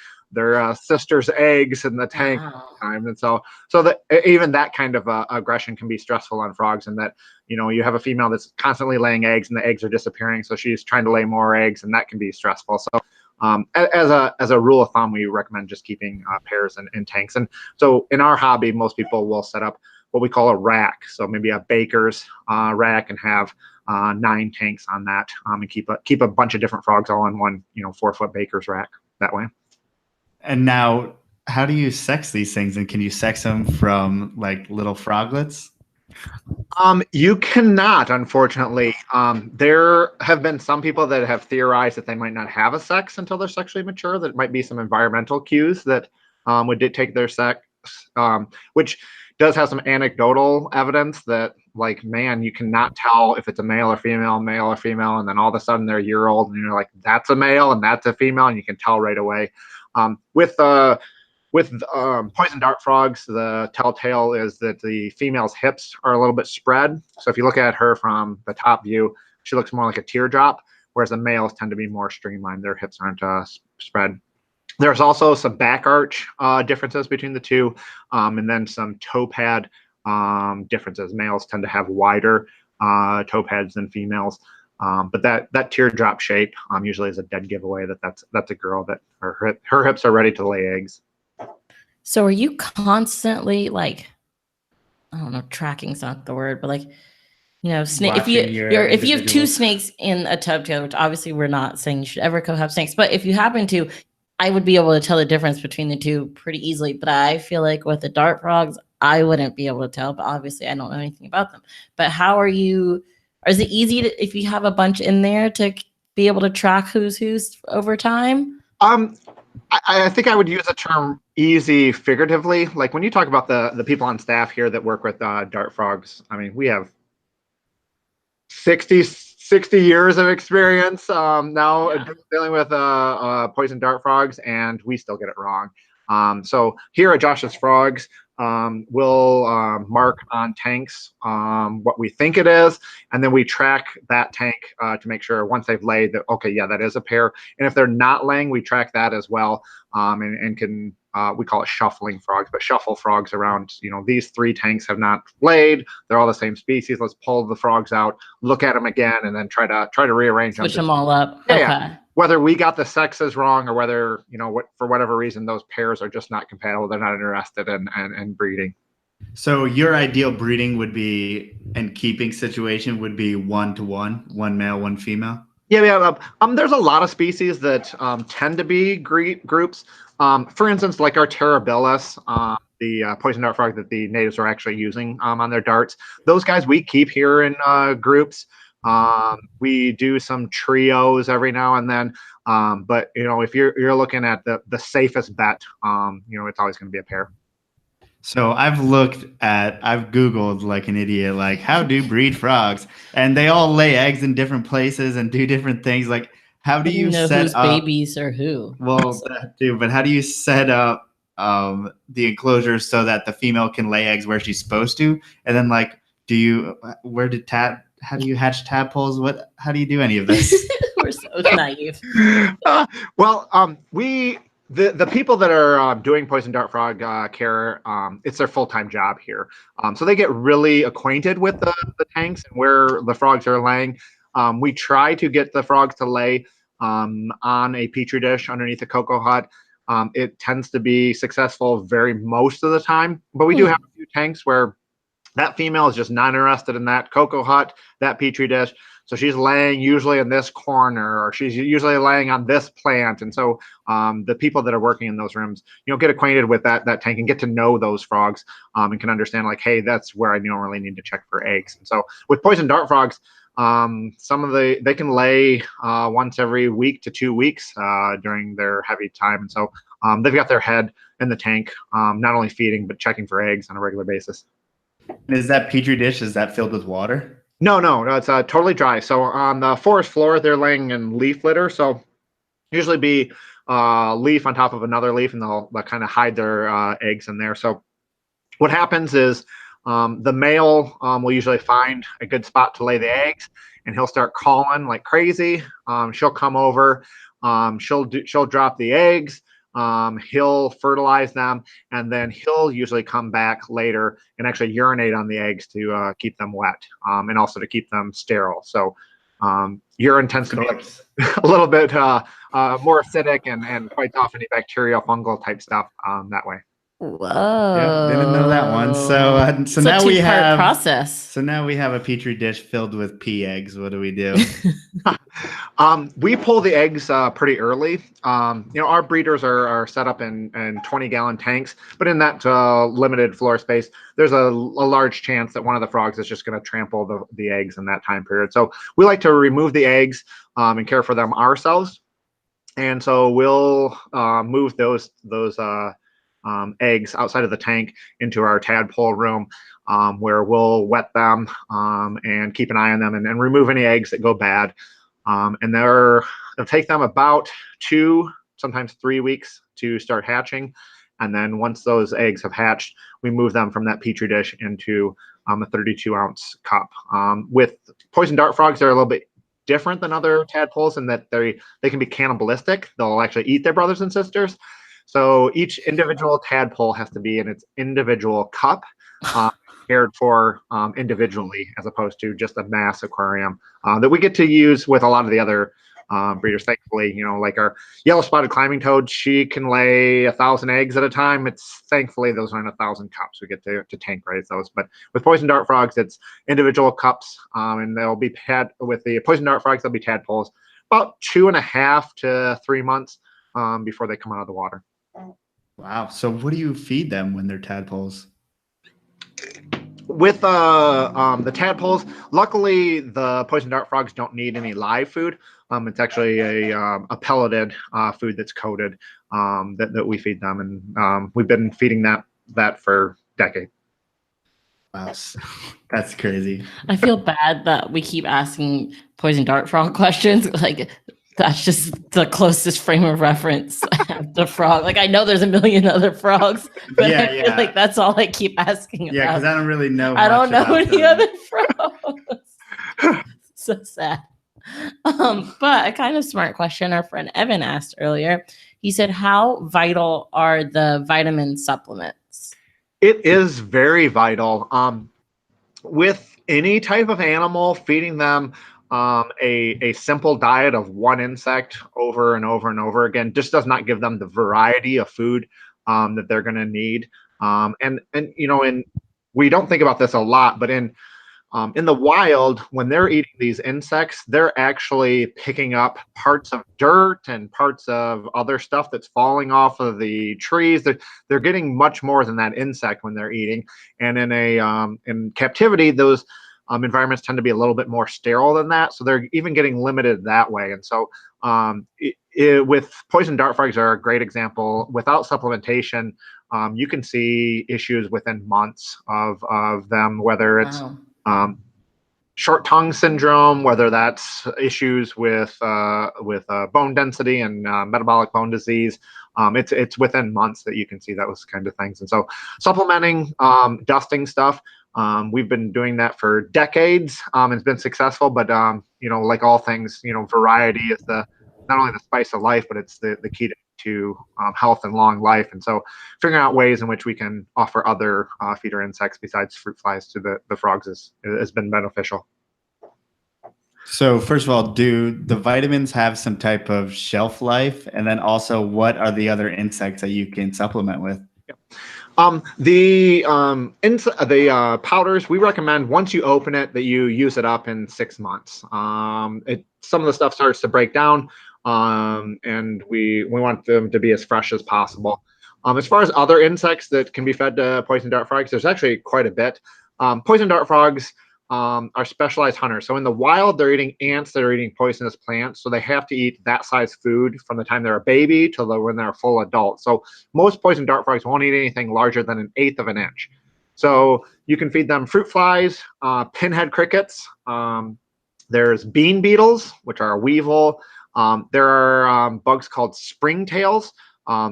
sister's eggs in the tank. Wow. And so that even that kind of aggression can be stressful on frogs, and that you have a female that's constantly laying eggs and the eggs are disappearing, so she's trying to lay more eggs, and that can be stressful. So As a rule of thumb, we recommend just keeping pairs in tanks. And so in our hobby, most people will set up what we call a rack. So maybe a baker's rack and have 9 tanks on that, and keep a bunch of different frogs all in one 4-foot baker's rack that way. And now, how do you sex these things? And can you sex them from like little froglets? You cannot, unfortunately. There have been some people that have theorized that they might not have a sex until they're sexually mature. That might be some environmental cues that would dictate their sex, which does have some anecdotal evidence that, like, man, you cannot tell if it's a male or female, and then all of a sudden they're a year old, and you're like, that's a male and that's a female, and you can tell right away. With poison dart frogs, the telltale is that the female's hips are a little bit spread. So if you look at her from the top view, she looks more like a teardrop, whereas the males tend to be more streamlined. Their hips aren't spread. There's also some back arch differences between the two, and then some toe pad differences. Males tend to have wider toe pads than females. But that teardrop shape usually is a dead giveaway that that's a girl that her hips are ready to lay eggs. So are you constantly, like, I don't know, tracking's not the word, but, like, if you have 2 snakes in a tub together, which obviously we're not saying you should ever have snakes, but if you happen to, I would be able to tell the difference between the two pretty easily. But I feel like with the dart frogs, I wouldn't be able to tell, but obviously I don't know anything about them. But how are you, or is it easy to, if you have a bunch in there, to be able to track who's over time? I think I would use the term easy figuratively. Like when you talk about the people on staff here that work with dart frogs, I mean, we have 60 years of experience now dealing with poison dart frogs, and we still get it wrong. So here at Josh's Frogs, we'll mark on tanks what we think it is, and then we track that tank to make sure once they've laid that, okay, yeah, that is a pair. And if they're not laying, we track that as well, and can we call it shuffling frogs, but shuffle frogs around. These 3 tanks have not laid. They're all the same species. Let's pull the frogs out, look at them again, and then try to rearrange Switch them all up. Yeah, okay. Yeah. Whether we got the sexes wrong or whether, for whatever reason, those pairs are just not compatible. They're not interested in breeding. So your ideal breeding would be, and keeping situation would be 1-to-1, 1 male, 1 female? Yeah. There's a lot of species that tend to be groups. For instance, like our terribilis, the poison dart frog that the natives are actually using on their darts. Those guys we keep here in groups. We do some trios every now and then, but if you're looking at the safest bet, it's always going to be a pair. So I've Googled like an idiot, like how do breed frogs, and they all lay eggs in different places and do different things. Like, how do you know set whose up babies or who? Well, that too, but how do you set up the enclosures so that the female can lay eggs where she's supposed to, and then like, how do you hatch tadpoles? How do you do any of this? We're so naive. The people that are doing poison dart frog care, it's their full-time job here. So they get really acquainted with the tanks and where the frogs are laying. We try to get the frogs to lay on a petri dish underneath a cocoa hut. It tends to be successful most of the time, but we do have a few tanks where that female is just not interested in that cocoa hut, that petri dish. So she's laying usually in this corner, or she's usually laying on this plant. And so the people that are working in those rooms, get acquainted with that tank and get to know those frogs, and can understand, like, hey, that's where I normally need to check for eggs. And so with poison dart frogs, they can lay once every week to 2 weeks during their heavy time. And so they've got their head in the tank, not only feeding, but checking for eggs on a regular basis. And is that petri dish, is that filled with water? No, it's totally dry. So on the forest floor, they're laying in leaf litter. So usually be leaf on top of another leaf, and they'll kind of hide their eggs in there. So what happens is the male will usually find a good spot to lay the eggs, and he'll start calling like crazy. She'll come over, she'll drop the eggs. He'll fertilize them, and then he'll usually come back later and actually urinate on the eggs to keep them wet, and also to keep them sterile. So Urine tends to be a little bit more acidic and fights off any bacterial, fungal type stuff that way. Whoa. Yeah, didn't know that one. So now we have process. So now we have a petri dish filled with pea eggs. What do we do? We pull the eggs pretty early. Our breeders are set up in 20-gallon tanks, but in that limited floor space, there's a large chance that one of the frogs is just going to trample the eggs in that time period. So we like to remove the eggs and care for them ourselves. And so we'll move those eggs outside of the tank into our tadpole room, where we'll wet them and keep an eye on them and remove any eggs that go bad. And it'll take them about 2, sometimes 3 weeks to start hatching. And then once those eggs have hatched, we move them from that petri dish into a 32-ounce cup. With poison dart frogs, they're a little bit different than other tadpoles in that they can be cannibalistic. They'll actually eat their brothers and sisters. So each individual tadpole has to be in its individual cup, cared for individually, as opposed to just a mass aquarium that we get to use with a lot of the other breeders. Thankfully, like our yellow-spotted climbing toad, she can lay 1,000 eggs at a time. Thankfully those aren't 1,000 cups. We get to tank raise those. But with poison dart frogs, it's individual cups, and they'll be with the poison dart frogs, they'll be tadpoles about 2.5 to 3 months before they come out of the water. Wow. So what do you feed them when they're tadpoles? With the tadpoles, luckily the poison dart frogs don't need any live food. It's actually a pelleted food that's coated that we feed them, and we've been feeding that for decades. Wow, that's crazy. I feel bad that we keep asking poison dart frog questions. Like, that's just the closest frame of reference I have to frog. Like, I know there's a million other frogs, but I feel like that's all I keep asking about. Yeah, because I don't really know. I don't know any other frogs. So sad. But a kind of smart question our friend Evan asked earlier. He said, how vital are the vitamin supplements? It is very vital. With any type of animal, feeding them a simple diet of one insect over and over and over again just does not give them the variety of food that they're going to need. And we don't think about this a lot, but in the wild, when they're eating these insects, they're actually picking up parts of dirt and parts of other stuff that's falling off of the trees. They're getting much more than that insect when they're eating. And in captivity, those environments tend to be a little bit more sterile than that, so they're even getting limited that way. And so with poison dart frogs are a great example. Without supplementation, you can see issues within months of them, whether it's short tongue syndrome, whether that's issues with bone density and metabolic bone disease. It's within months that you can see those kind of things. And so supplementing, dusting stuff, we've been doing that for decades. It's been successful, but like all things, variety is not only the spice of life, but it's the key to health and long life. And so figuring out ways in which we can offer other feeder insects besides fruit flies to the frogs has been beneficial. So first of all, do the vitamins have some type of shelf life? And then also, what are the other insects that you can supplement with? The powders, we recommend once you open it that you use it up in 6 months. Some of the stuff starts to break down, and we want them to be as fresh as possible. As far as other insects that can be fed to poison dart frogs, there's actually quite a bit. Poison dart frogs are specialized hunters. So in the wild, they're eating ants that are eating poisonous plants. So they have to eat that size food from the time they're a baby till when they're a full adult. So most poison dart frogs won't eat anything larger than 1/8 of an inch. So you can feed them fruit flies, pinhead crickets. There's bean beetles, which are a weevil. There are bugs called springtails.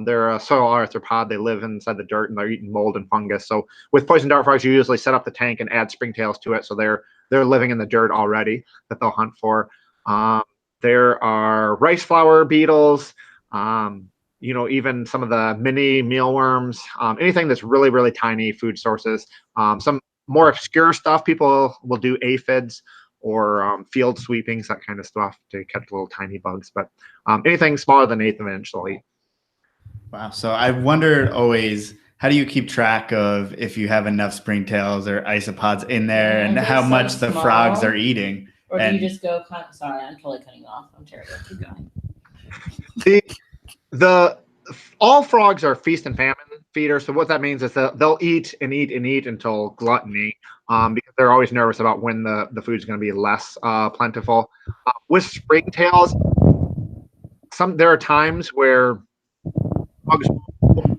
They're a soil arthropod. They live inside the dirt and they're eating mold and fungus. So with poison dart frogs, you usually set up the tank and add springtails to it. So they're living in the dirt already that they'll hunt for. There are rice flower beetles, even some of the mini mealworms, anything that's really, really tiny food sources. Some more obscure stuff, people will do aphids or field sweepings, that kind of stuff to catch little tiny bugs. But anything smaller than 1/8 of an inch they'll eat. Wow. So I wondered always, how do you keep track of if you have enough springtails or isopods in there and how much the frogs are eating? Or do you just go, sorry, I'm totally cutting you off. I'm terrible. Keep going. All frogs are feast and famine feeders. So what that means is that they'll eat and eat and eat until gluttony, because they're always nervous about when the food's going to be less plentiful. With springtails, there are times where frogs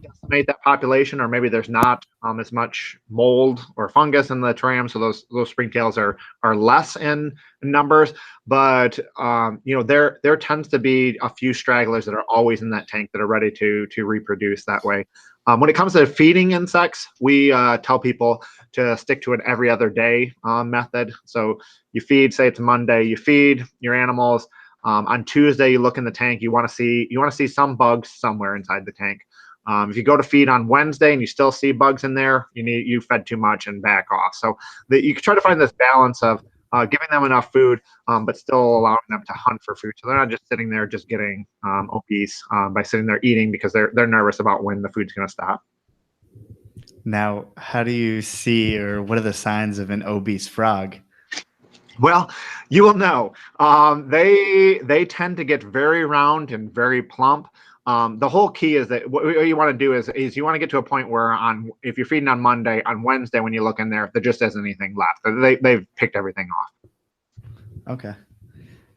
decimate that population, or maybe there's not as much mold or fungus in the terrarium, so those springtails are less in numbers. But there tends to be a few stragglers that are always in that tank that are ready to reproduce that way. When it comes to feeding insects, we tell people to stick to an every other day method. So you feed, say it's Monday, you feed your animals. On Tuesday, you look in the tank. You want to see some bugs somewhere inside the tank. If you go to feed on Wednesday and you still see bugs in there, you fed too much and back off. So you can try to find this balance of giving them enough food, but still allowing them to hunt for food. So they're not just sitting there just getting obese by sitting there eating because they're nervous about when the food's going to stop. Now, how do you see, or what are the signs of an obese frog? Well, you will know. They tend to get very round and very plump. The whole key is that what you want to do is you want to get to a point where if you're feeding on Monday, on Wednesday when you look in there just isn't anything left. They've picked everything off. Okay.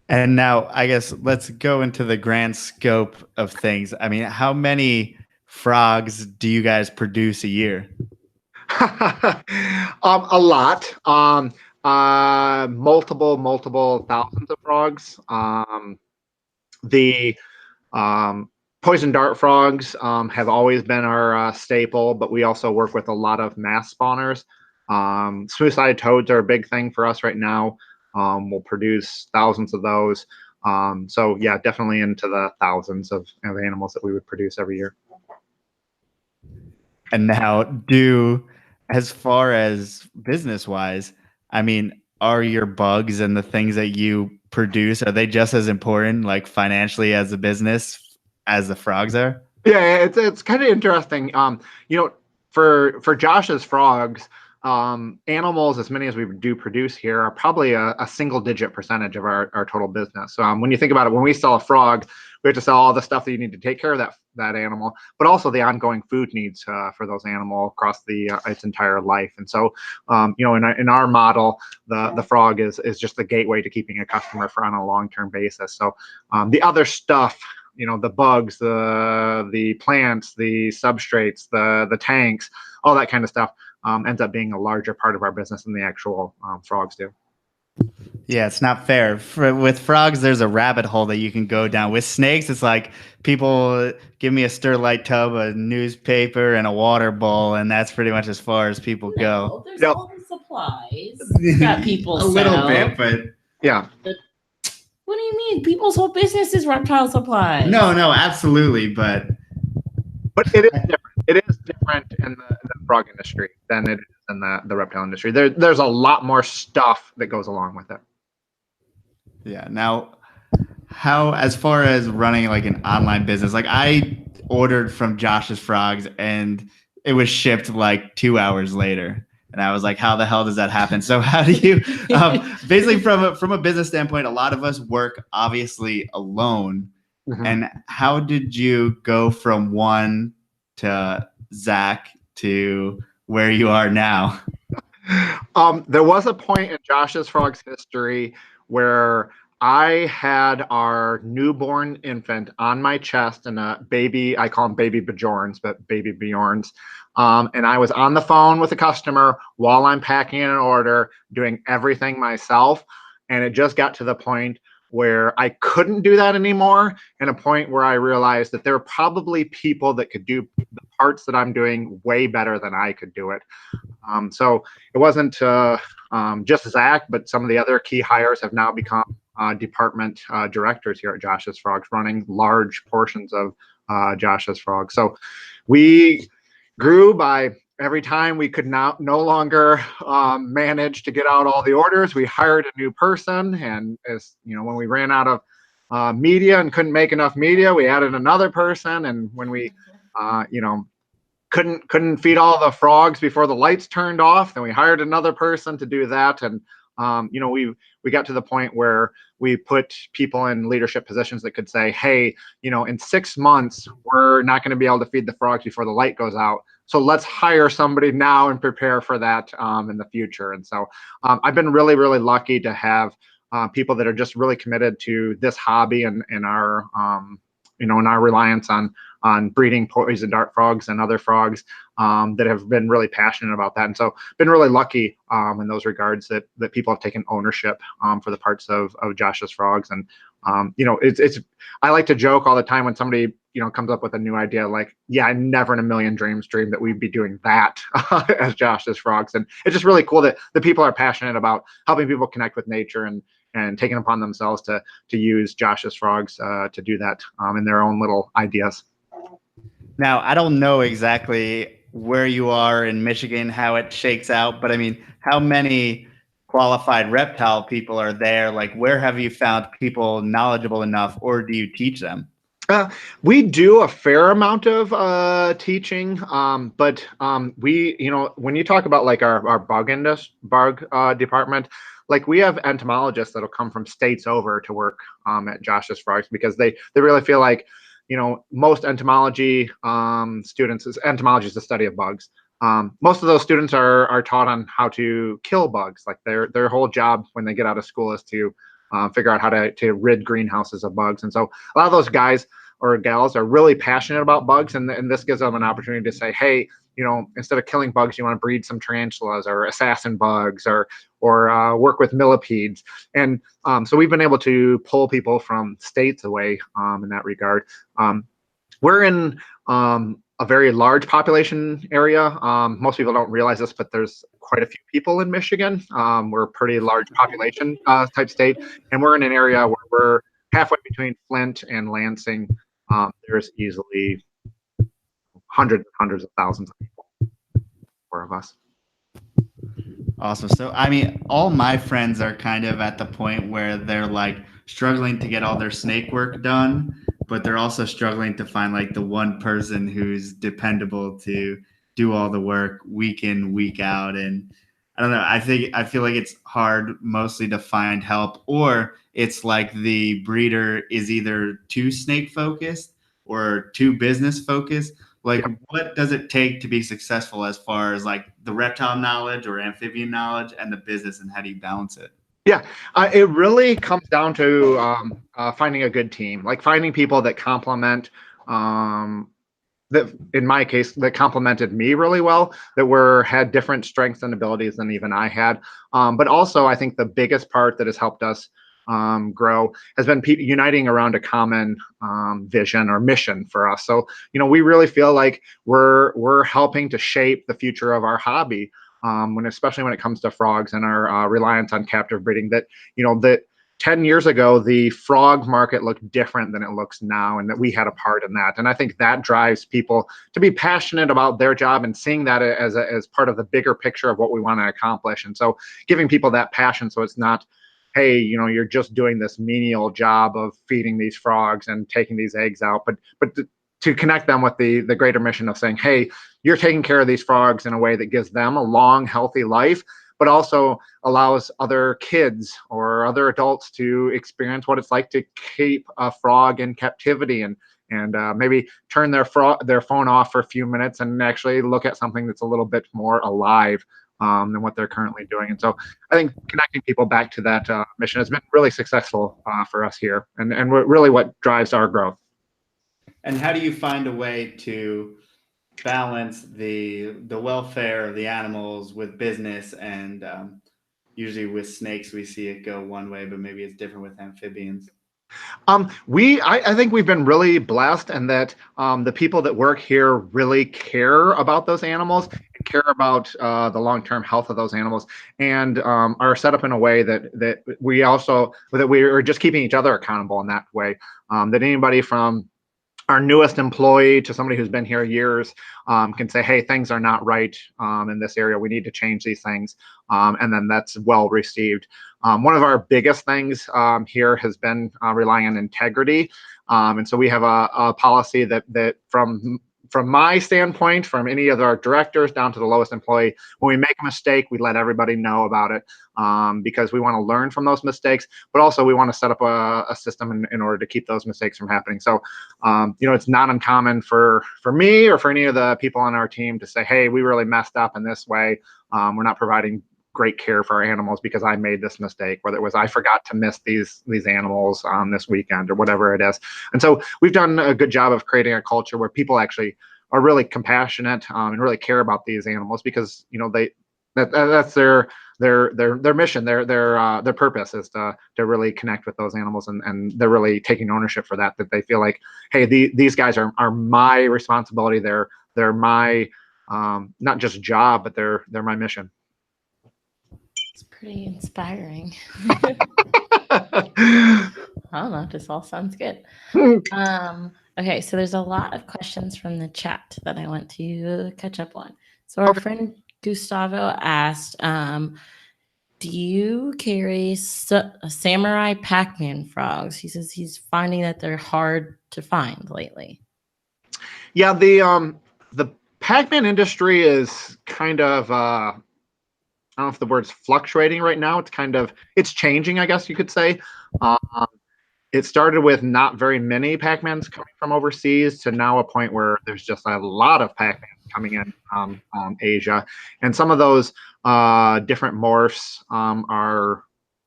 And now I guess let's go into the grand scope of things. I mean, how many frogs do you guys produce a year? A lot. Multiple thousands of frogs. The poison dart frogs have always been our staple, but we also work with a lot of mass spawners. Smooth-sided toads are a big thing for us right now. We'll produce thousands of those. So yeah, definitely into the thousands of animals that we would produce every year. And now, as far as business-wise, I mean, are your bugs and the things that you produce, are they just as important, like financially as a business, as the frogs are? Yeah, it's kind of interesting. For Josh's frogs, animals, as many as we do produce here, are probably a single-digit percentage of our total business. So when you think about it, when we sell a frog, we have to sell all the stuff that you need to take care of that animal, but also the ongoing food needs for those animals across its entire life. And so, in our model, the frog is just the gateway to keeping a customer on a long-term basis. So the other stuff, the bugs, the plants, the substrates, the tanks, all that kind of stuff ends up being a larger part of our business than the actual frogs do. Yeah, it's not fair. With frogs, there's a rabbit hole that you can go down. With snakes, it's like people give me a Sterlite tub, a newspaper, and a water bowl, and that's pretty much as far as people go. There's all the supplies that people sell. A little bit, but yeah. What do you mean? People's whole business is reptile supplies. No, absolutely, but it is different. It is different in the frog industry than it is in the reptile industry. There's a lot more stuff that goes along with it. Yeah. Now, how, as far as running like an online business, like I ordered from Josh's Frogs and it was shipped like 2 hours later. And I was like, how the hell does that happen? So how do you, basically from a business standpoint, a lot of us work obviously alone. Mm-hmm. And how did you go from one to Zach to where you are now? There was a point in Josh's Frogs history where I had our newborn infant on my chest and a baby, I call them baby Bjorns, but baby Bjorns. And I was on the phone with a customer while I'm packing an order, doing everything myself. And it just got to the point where I couldn't do that anymore, and a point where I realized that there are probably people that could do the parts that I'm doing way better than I could do it. So it wasn't just Zach, but some of the other key hires have now become department directors here at Josh's Frogs, running large portions of Josh's Frogs. So we grew by every time we could no longer manage to get out all the orders, we hired a new person. And as you know, when we ran out of media and couldn't make enough media, we added another person. And when we, you know, couldn't feed all the frogs before the lights turned off, then we hired another person to do that. And you know, we got to the point where we put people in leadership positions that could say, hey, you know, in 6 months we're not going to be able to feed the frogs before the light goes out, so let's hire somebody now and prepare for that in the future. And so I've been really, really lucky to have people that are just really committed to this hobby and our you know, and our reliance on breeding poison dart frogs and other frogs that have been really passionate about that. And so been really lucky in those regards that people have taken ownership for the parts of Josh's frogs. And you know, it's I like to joke all the time when somebody, you know, comes up with a new idea, like, yeah, I never in a million dreams dreamed that we'd be doing that as Josh's frogs. And it's just really cool that the people are passionate about helping people connect with nature and taking upon themselves to use Josh's frogs to do that in their own little ideas. Now, I don't know exactly where you are in Michigan, how it shakes out, but I mean, how many qualified reptile people are there? Like, where have you found people knowledgeable enough, or do you teach them? We do a fair amount of teaching, but we, you know, when you talk about like our bug department, like we have entomologists that'll come from states over to work at Josh's Frogs, because they really feel like, you know, most entomology students, entomology is the study of bugs. Most of those students are taught on how to kill bugs. Like their whole job when they get out of school is to figure out how to rid greenhouses of bugs. And so a lot of those guys or gals are really passionate about bugs, and this gives them an opportunity to say, hey, you know, instead of killing bugs, you want to breed some tarantulas or assassin bugs or work with millipedes. And so we've been able to pull people from states away in that regard. We're in a very large population area. Most people don't realize this, but there's quite a few people in Michigan. We're a pretty large population type state, and we're in an area where we're halfway between Flint and Lansing. There's easily hundreds and hundreds of thousands of people, 4 of us. Awesome. So, I mean, all my friends are kind of at the point where they're like struggling to get all their snake work done, but they're also struggling to find like the one person who's dependable to do all the work week in, week out. And I don't know, I feel like it's hard mostly to find help, or it's like the breeder is either too snake focused or too business focused. Like, what does it take to be successful as far as like the reptile knowledge or amphibian knowledge and the business, and how do you balance it? Yeah, it really comes down to finding a good team, like finding people that complement, that in my case, that complemented me really well, that had different strengths and abilities than even I had. But also, I think the biggest part that has helped us grow has been uniting around a common vision or mission for us. So, you know, we really feel like we're helping to shape the future of our hobby, especially when it comes to frogs and our reliance on captive breeding. That, you know, that 10 years ago, the frog market looked different than it looks now, and that we had a part in that. And I think that drives people to be passionate about their job and seeing that as part of the bigger picture of what we want to accomplish. And so giving people that passion, so it's not, hey, you know, you're just doing this menial job of feeding these frogs and taking these eggs out, but to connect them with the greater mission of saying, hey, you're taking care of these frogs in a way that gives them a long, healthy life, but also allows other kids or other adults to experience what it's like to keep a frog in captivity and maybe turn their phone off for a few minutes and actually look at something that's a little bit more alive than what they're currently doing. And so I think connecting people back to that mission has been really successful for us here, and really what drives our growth. And how do you find a way to balance the welfare of the animals with business? And usually with snakes, we see it go one way, but maybe it's different with amphibians. I think we've been really blessed, and that the people that work here really care about those animals, and care about the long-term health of those animals, and are set up in a way that we are just keeping each other accountable in that way. That anybody from our newest employee to somebody who's been here years can say, hey, things are not right in this area. We need to change these things. And then that's well received. One of our biggest things here has been relying on integrity. And so we have a policy that from my standpoint, from any of our directors down to the lowest employee, when we make a mistake, we let everybody know about it because we want to learn from those mistakes, but also we want to set up a system in order to keep those mistakes from happening. So, it's not uncommon for me or for any of the people on our team to say, hey, we really messed up in this way. We're not providing great care for our animals because I made this mistake, whether it was I forgot to miss these animals on this weekend or whatever it is. And so we've done a good job of creating a culture where people actually are really compassionate and really care about these animals because that's their mission, their purpose is to really connect with those animals, and they're really taking ownership for that they feel like, hey, these guys are my responsibility. They're my not just job, but they're my mission. It's pretty inspiring. I don't know, this all sounds good. Okay, so there's a lot of questions from the chat that I want to catch up on. So our friend Gustavo asked, do you carry samurai Pac-Man frogs? He says he's finding that they're hard to find lately. Yeah, the Pac-Man industry is kind of I don't know if the word's fluctuating right now. It's changing, I guess you could say. It started with not very many Pac-Mans coming from overseas to now a point where there's just a lot of Pac-Mans coming in Asia. And some of those different morphs are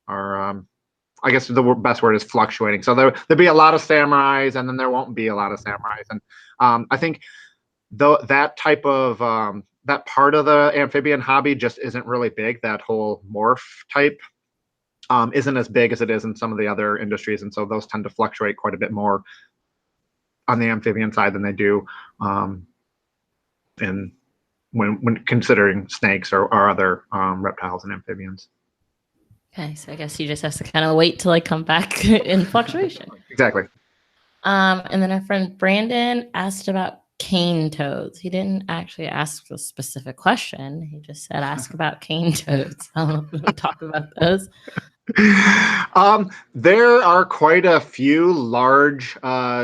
I guess the best word is fluctuating. So there'll be a lot of samurais, and then there won't be a lot of samurais. And I think that type of that part of the amphibian hobby just isn't really big. That whole morph type isn't as big as it is in some of the other industries, and so those tend to fluctuate quite a bit more on the amphibian side than they do when considering snakes or other reptiles and amphibians. Okay, so I guess you just have to kind of wait till I come back in fluctuation. Exactly. And then our friend Brandon asked about cane toads. He didn't actually ask a specific question. He just said, ask about cane toads. I don't know if we want to talk about those. There are quite a few large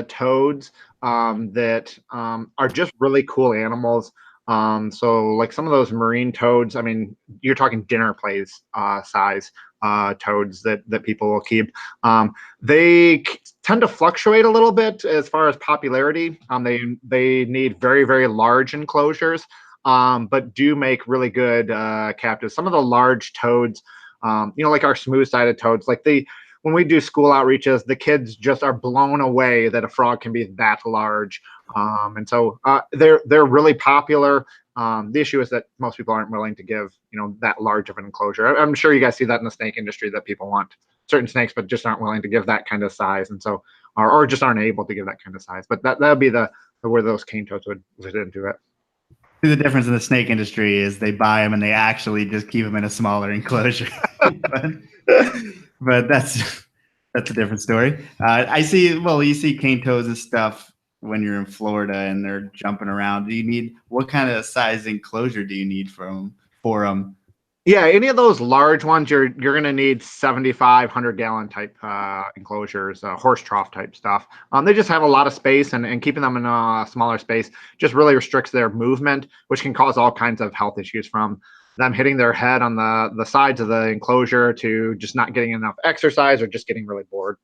toads that are just really cool animals. So like some of those marine toads, I mean, you're talking dinner plate size toads that people will keep. They tend to fluctuate a little bit as far as popularity. They need very, very large enclosures, but do make really good captives. Some of the large toads, like our smooth-sided toads, when we do school outreaches, the kids just are blown away that a frog can be that large. And so they're really popular. The issue is that most people aren't willing to give, that large of an enclosure. I'm sure you guys see that in the snake industry, that people want certain snakes, but just aren't willing to give that kind of size. And so, or just aren't able to give that kind of size. But that would be where those cane toads would fit into it. The difference in the snake industry is they buy them and they actually just keep them in a smaller enclosure. but that's a different story. I see. Well, you see cane toads and stuff when you're in Florida and they're jumping around. What kind of size enclosure do you need for them? Yeah, any of those large ones, you're going to need 75, 100-gallon type enclosures, horse trough type stuff. They just have a lot of space, and keeping them in a smaller space just really restricts their movement, which can cause all kinds of health issues, from them hitting their head on the sides of the enclosure to just not getting enough exercise or just getting really bored.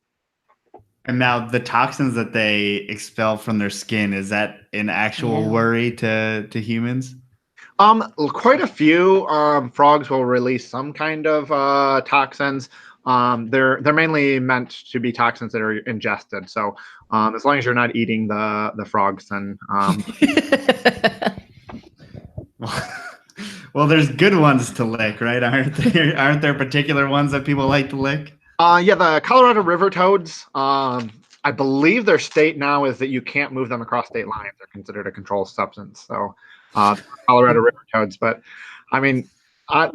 And now the toxins that they expel from their skin, is that an actual worry to humans? Quite a few frogs will release some kind of toxins. They're mainly meant to be toxins that are ingested. So as long as you're not eating the frogs, then well, there's good ones to lick, right? Aren't there particular ones that people like to lick? Yeah, the Colorado river toads. I believe their state now is that you can't move them across state lines. They're considered a controlled substance. So Colorado river toads. But I mean,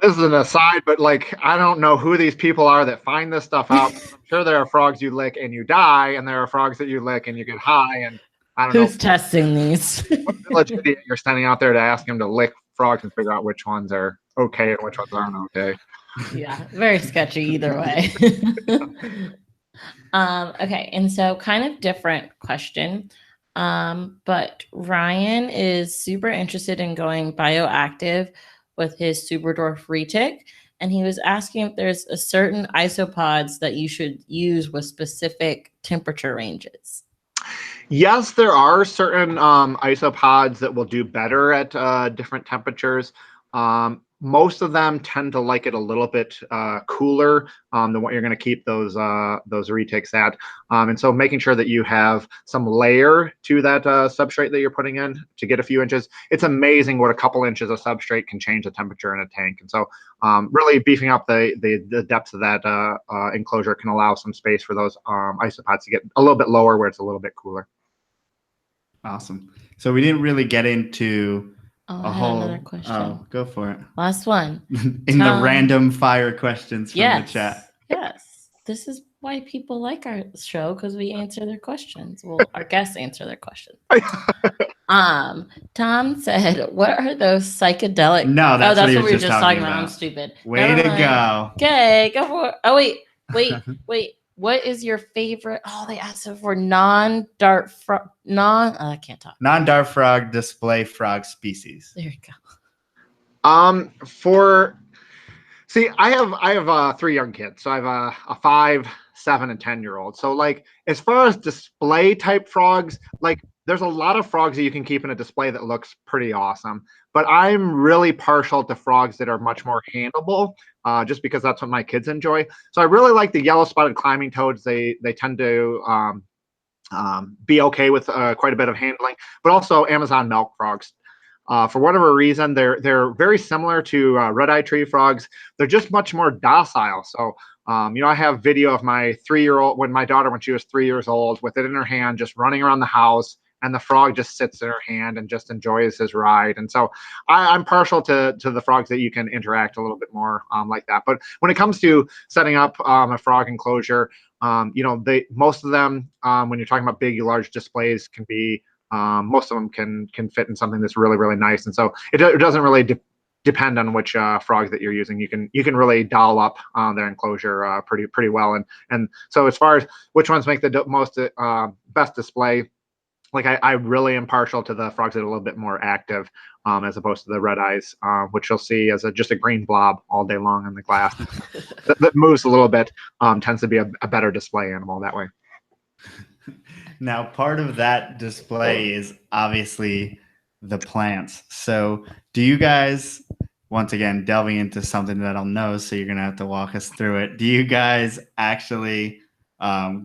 this is an aside, but I don't know who these people are that find this stuff out. I'm sure there are frogs you lick and you die, and there are frogs that you lick and you get high. And I don't Who's know testing these? what village idiot you're standing out there to ask him to lick frogs and figure out which ones are okay and which ones aren't okay. Yeah, very sketchy either way. Okay, and so kind of different question. But Ryan is super interested in going bioactive with his super dwarf retic, and he was asking if there's a certain isopods that you should use with specific temperature ranges. Yes, there are certain isopods that will do better at different temperatures. Most of them tend to like it a little bit cooler than what you're going to keep those retics at. And so making sure that you have some layer to that substrate that you're putting in to get a few inches. It's amazing what a couple inches of substrate can change the temperature in a tank. And so really beefing up the depths of that enclosure can allow some space for those isopods to get a little bit lower where it's a little bit cooler. Awesome. So we didn't really get into I had another question. Oh, go for it. Last one. In the random fire questions from the chat. Yes. This is why people like our show, because we answer their questions. Well, our guests answer their questions. Tom said, what are those psychedelic? No, that's what we were just talking about. I'm stupid. Way to go. Okay, go for it. Oh, wait. What is your favorite? Oh, they asked for non-dart frog. I can't talk. Non-dart frog display frog species. There you go. I have 3 young kids. So I have a 5, 7, and 10-year-old. So like as far as display type frogs, like there's a lot of frogs that you can keep in a display that looks pretty awesome. But I'm really partial to frogs that are much more handleable, just because that's what my kids enjoy. So I really like the yellow spotted climbing toads. They tend to be okay with quite a bit of handling, but also Amazon milk frogs. For whatever reason, they're very similar to red-eyed tree frogs. They're just much more docile. So I have video of my 3-year-old, when she was 3 years old, with it in her hand, just running around the house, and the frog just sits in her hand and just enjoys his ride. And so I'm partial to the frogs that you can interact a little bit more like that. But when it comes to setting up a frog enclosure, most of them, when you're talking about big, large displays, can be most of them can fit in something that's really, really nice. And so it doesn't really depend on which frogs that you're using. You can really dial up their enclosure pretty well. And so as far as which ones make the most best display, like I really am partial to the frogs that are a little bit more active, as opposed to the red eyes, which you'll see as just a green blob all day long in the glass that moves a little bit. Tends to be a better display animal that way. Now, part of that display is obviously the plants. So do you guys, once again, delving into something that I'll know, so you're going to have to walk us through it. Do you guys actually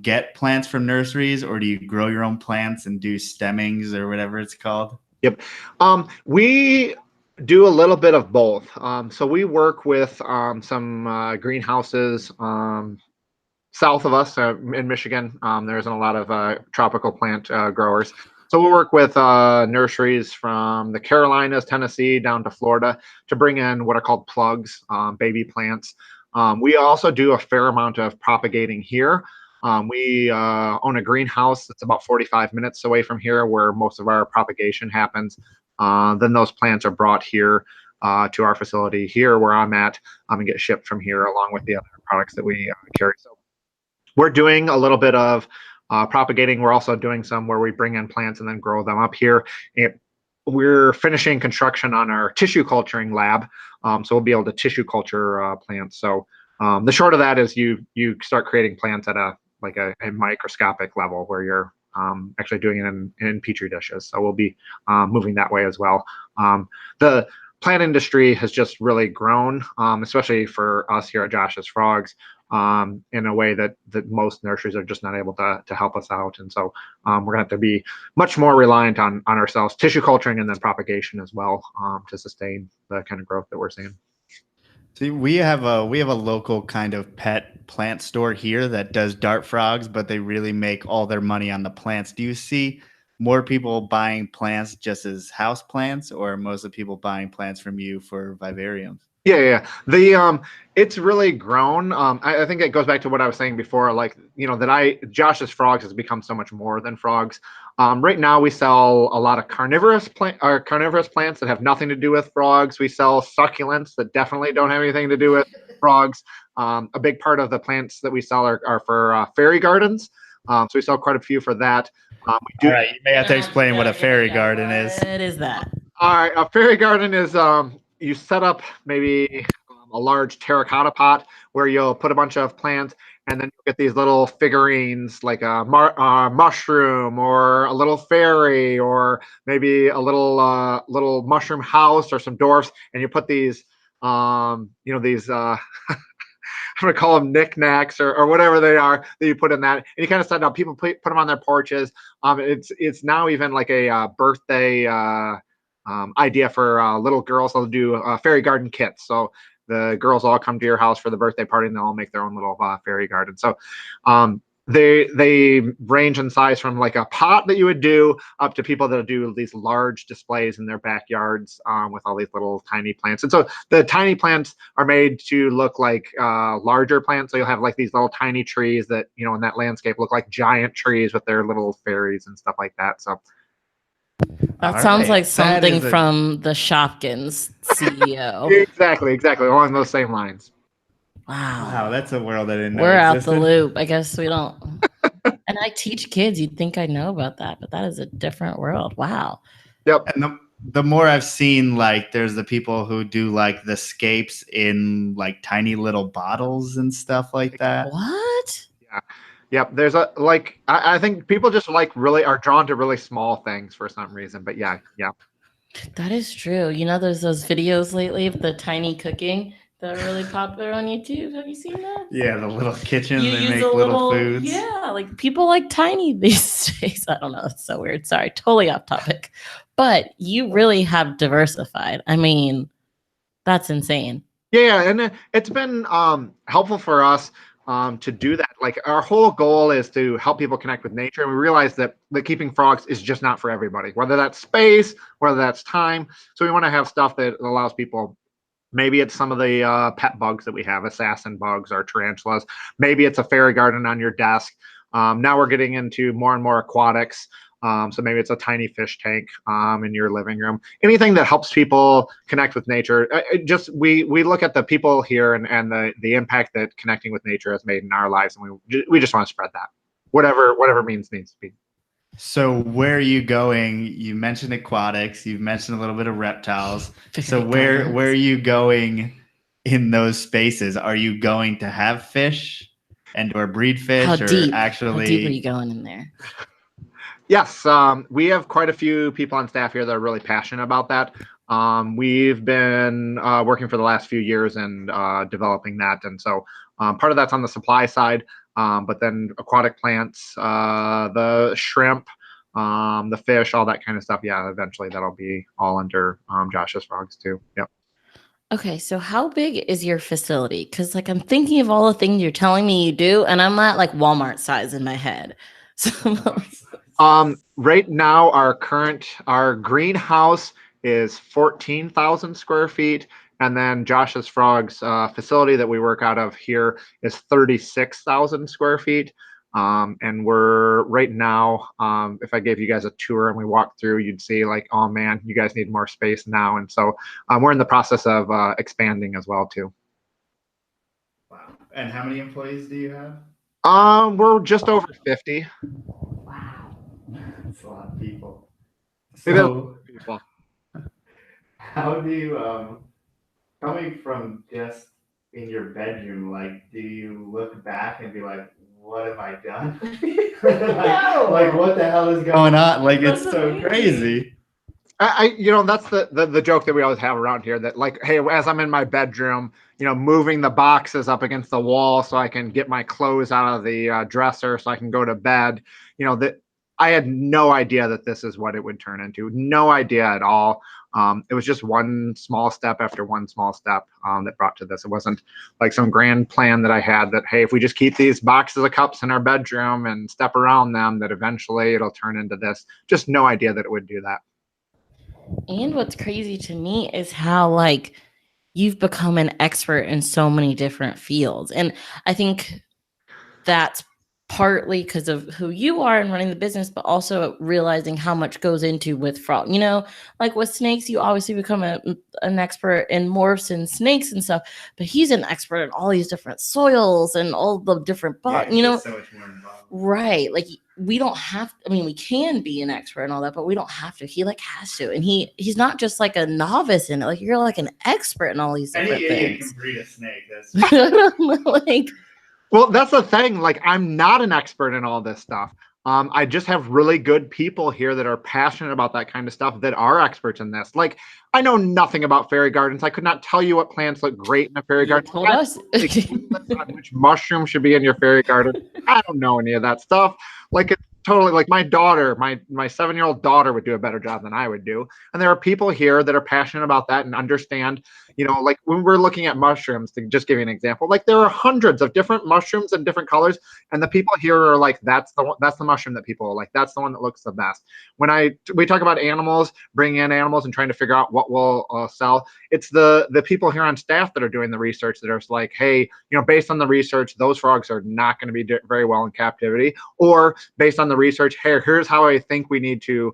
get plants from nurseries, or do you grow your own plants and do stemmings or whatever it's called? Yep. We do a little bit of both. So we work with some greenhouses south of us in Michigan. There isn't a lot of tropical plant growers. So we'll work with nurseries from the Carolinas, Tennessee, down to Florida to bring in what are called plugs, baby plants. We also do a fair amount of propagating here. We own a greenhouse that's about 45 minutes away from here, where most of our propagation happens. Then those plants are brought here to our facility here where I'm at, and get shipped from here along with the other products that we carry. So we're doing a little bit of propagating. We're also doing some where we bring in plants and then grow them up here. We're finishing construction on our tissue culturing lab, so we'll be able to tissue culture plants. So the short of that is you start creating plants at a microscopic level where you're actually doing it in petri dishes. So we'll be moving that way as well. The plant industry has just really grown, especially for us here at Josh's Frogs, in a way that most nurseries are just not able to help us out. And so we're gonna have to be much more reliant on ourselves, tissue culturing and then propagation as well, to sustain the kind of growth that we're seeing. See, we have a local kind of pet plant store here that does dart frogs, but they really make all their money on the plants. Do you see more people buying plants just as house plants, or most of the people buying plants from you for vivariums? Yeah. It's really grown. I think it goes back to what I was saying before, like, Josh's Frogs has become so much more than frogs. Right now, we sell a lot of carnivorous plants that have nothing to do with frogs. We sell succulents that definitely don't have anything to do with frogs. A big part of the plants that we sell are for fairy gardens. So we sell quite a few for that. All right, you may have to explain what a fairy garden is. What is that? All right, a fairy garden is you set up maybe a large terracotta pot where you'll put a bunch of plants, and then you get these little figurines like a mushroom or a little fairy or maybe a little mushroom house or some dwarfs, and you put these these I'm gonna call them knickknacks or whatever they are that you put in that, and you kind of set it up. People put them on their porches. It's now even like a birthday idea for little girls. They'll do fairy garden kits. So the girls all come to your house for the birthday party, and they'll all make their own little fairy garden. So they range in size from like a pot that you would do up to people that do these large displays in their backyards with all these little tiny plants. And so the tiny plants are made to look like larger plants. So you'll have like these little tiny trees that, in that landscape look like giant trees with their little fairies and stuff like that. So that sounds like something from the Shopkins CEO. Exactly, along those same lines. Wow, that's a world I didn't know We're existed. out the loop. I guess we don't. And I teach kids. You'd think I know about that, but that is a different world. Wow. Yep. And the more I've seen, like, there's the people who do like the scapes in like tiny little bottles and stuff like that. What? Yeah. Yep. There's I think people just really are drawn to really small things for some reason. But yeah. That is true. There's those videos lately of the tiny cooking that are really popular on YouTube. Have you seen that? Yeah, the little kitchen. You they use make a little foods. Yeah, like people like tiny these days. I don't know. It's so weird. Sorry, totally off topic. But you really have diversified. I mean, that's insane. Yeah, and it's been helpful for us to do that. Like our whole goal is to help people connect with nature, and we realize that keeping frogs is just not for everybody, whether that's space, whether that's time. So we want to have stuff that allows people. Maybe it's some of the pet bugs that we have, assassin bugs or tarantulas. Maybe it's a fairy garden on your desk. Now we're getting into more and more aquatics. So maybe it's a tiny fish tank in your living room. Anything that helps people connect with nature. We look at the people here and the impact that connecting with nature has made in our lives, and we just want to spread that, whatever means needs to be. So where are you going? You mentioned aquatics. You've mentioned a little bit of reptiles. So where are you going in those spaces? Are you going to have fish or breed fish? How deep are you going in there? Yes, we have quite a few people on staff here that are really passionate about that. We've been working for the last few years and developing that. And so part of that's on the supply side. But then aquatic plants, the shrimp, the fish, all that kind of stuff. Yeah, eventually that'll be all under Josh's Frogs too. Yep. Okay, so how big is your facility? Because I'm thinking of all the things you're telling me you do, and I'm at like Walmart size in my head. So right now our greenhouse is 14,000 square feet. And then Josh's Frogs facility that we work out of here is 36,000 square feet. And we're right now, if I gave you guys a tour and we walked through, you'd see like, oh man, you guys need more space now. And so we're in the process of expanding as well too. Wow. And how many employees do you have? We're just over 50. Wow. That's a lot of people. So, how do you, coming from just in your bedroom, like, do you look back and be like, what have I done? No. Like, what the hell is going on? Like, it's so crazy. That's the joke that we always have around here, that like, hey, as I'm in my bedroom, moving the boxes up against the wall so I can get my clothes out of the dresser so I can go to bed, that I had no idea that this is what it would turn into. No idea at all. It was just one small step after one small step that brought to this. It wasn't like some grand plan that I had that, hey, if we just keep these boxes of cups in our bedroom and step around them, that eventually it'll turn into this. Just no idea that it would do that. And what's crazy to me is how you've become an expert in so many different fields. And I think that's partly because of who you are and running the business, but also realizing how much goes into with frog. You know, like with snakes, you obviously become an expert in morphs and snakes and stuff, but he's an expert in all these different soils and all the different bugs, you know. So much more involved. Right. Like we don't have, I mean, we can be an expert and all that, but we don't have to. He like has to. And he's not just like a novice in it. Like you're like an expert in all these different Any idiot things. can breed a snake. That's I don't know, like, Well, that's the thing. Like, I'm not an expert in all this stuff. I just have really good people here that are passionate about that kind of stuff that are experts in this. Like, I know nothing about fairy gardens. I could not tell you what plants look great in a fairy garden. told us. On which mushroom should be in your fairy garden. I don't know any of that stuff. Like, it's totally like my daughter, my 7-year-old daughter would do a better job than I would do. And there are people here that are passionate about that and understand, you know, like when we're looking at mushrooms, to just give you an example, like there are hundreds of different mushrooms in different colors. And the people here are like, that's the mushroom that people are like, that's the one that looks the best. When we talk about animals, bringing in animals and trying to figure out what will sell, it's the people here on staff that are doing the research that are like, hey, you know, based on the research, those frogs are not going to be very well in captivity. Or based on the research, hey, here's how I think we need to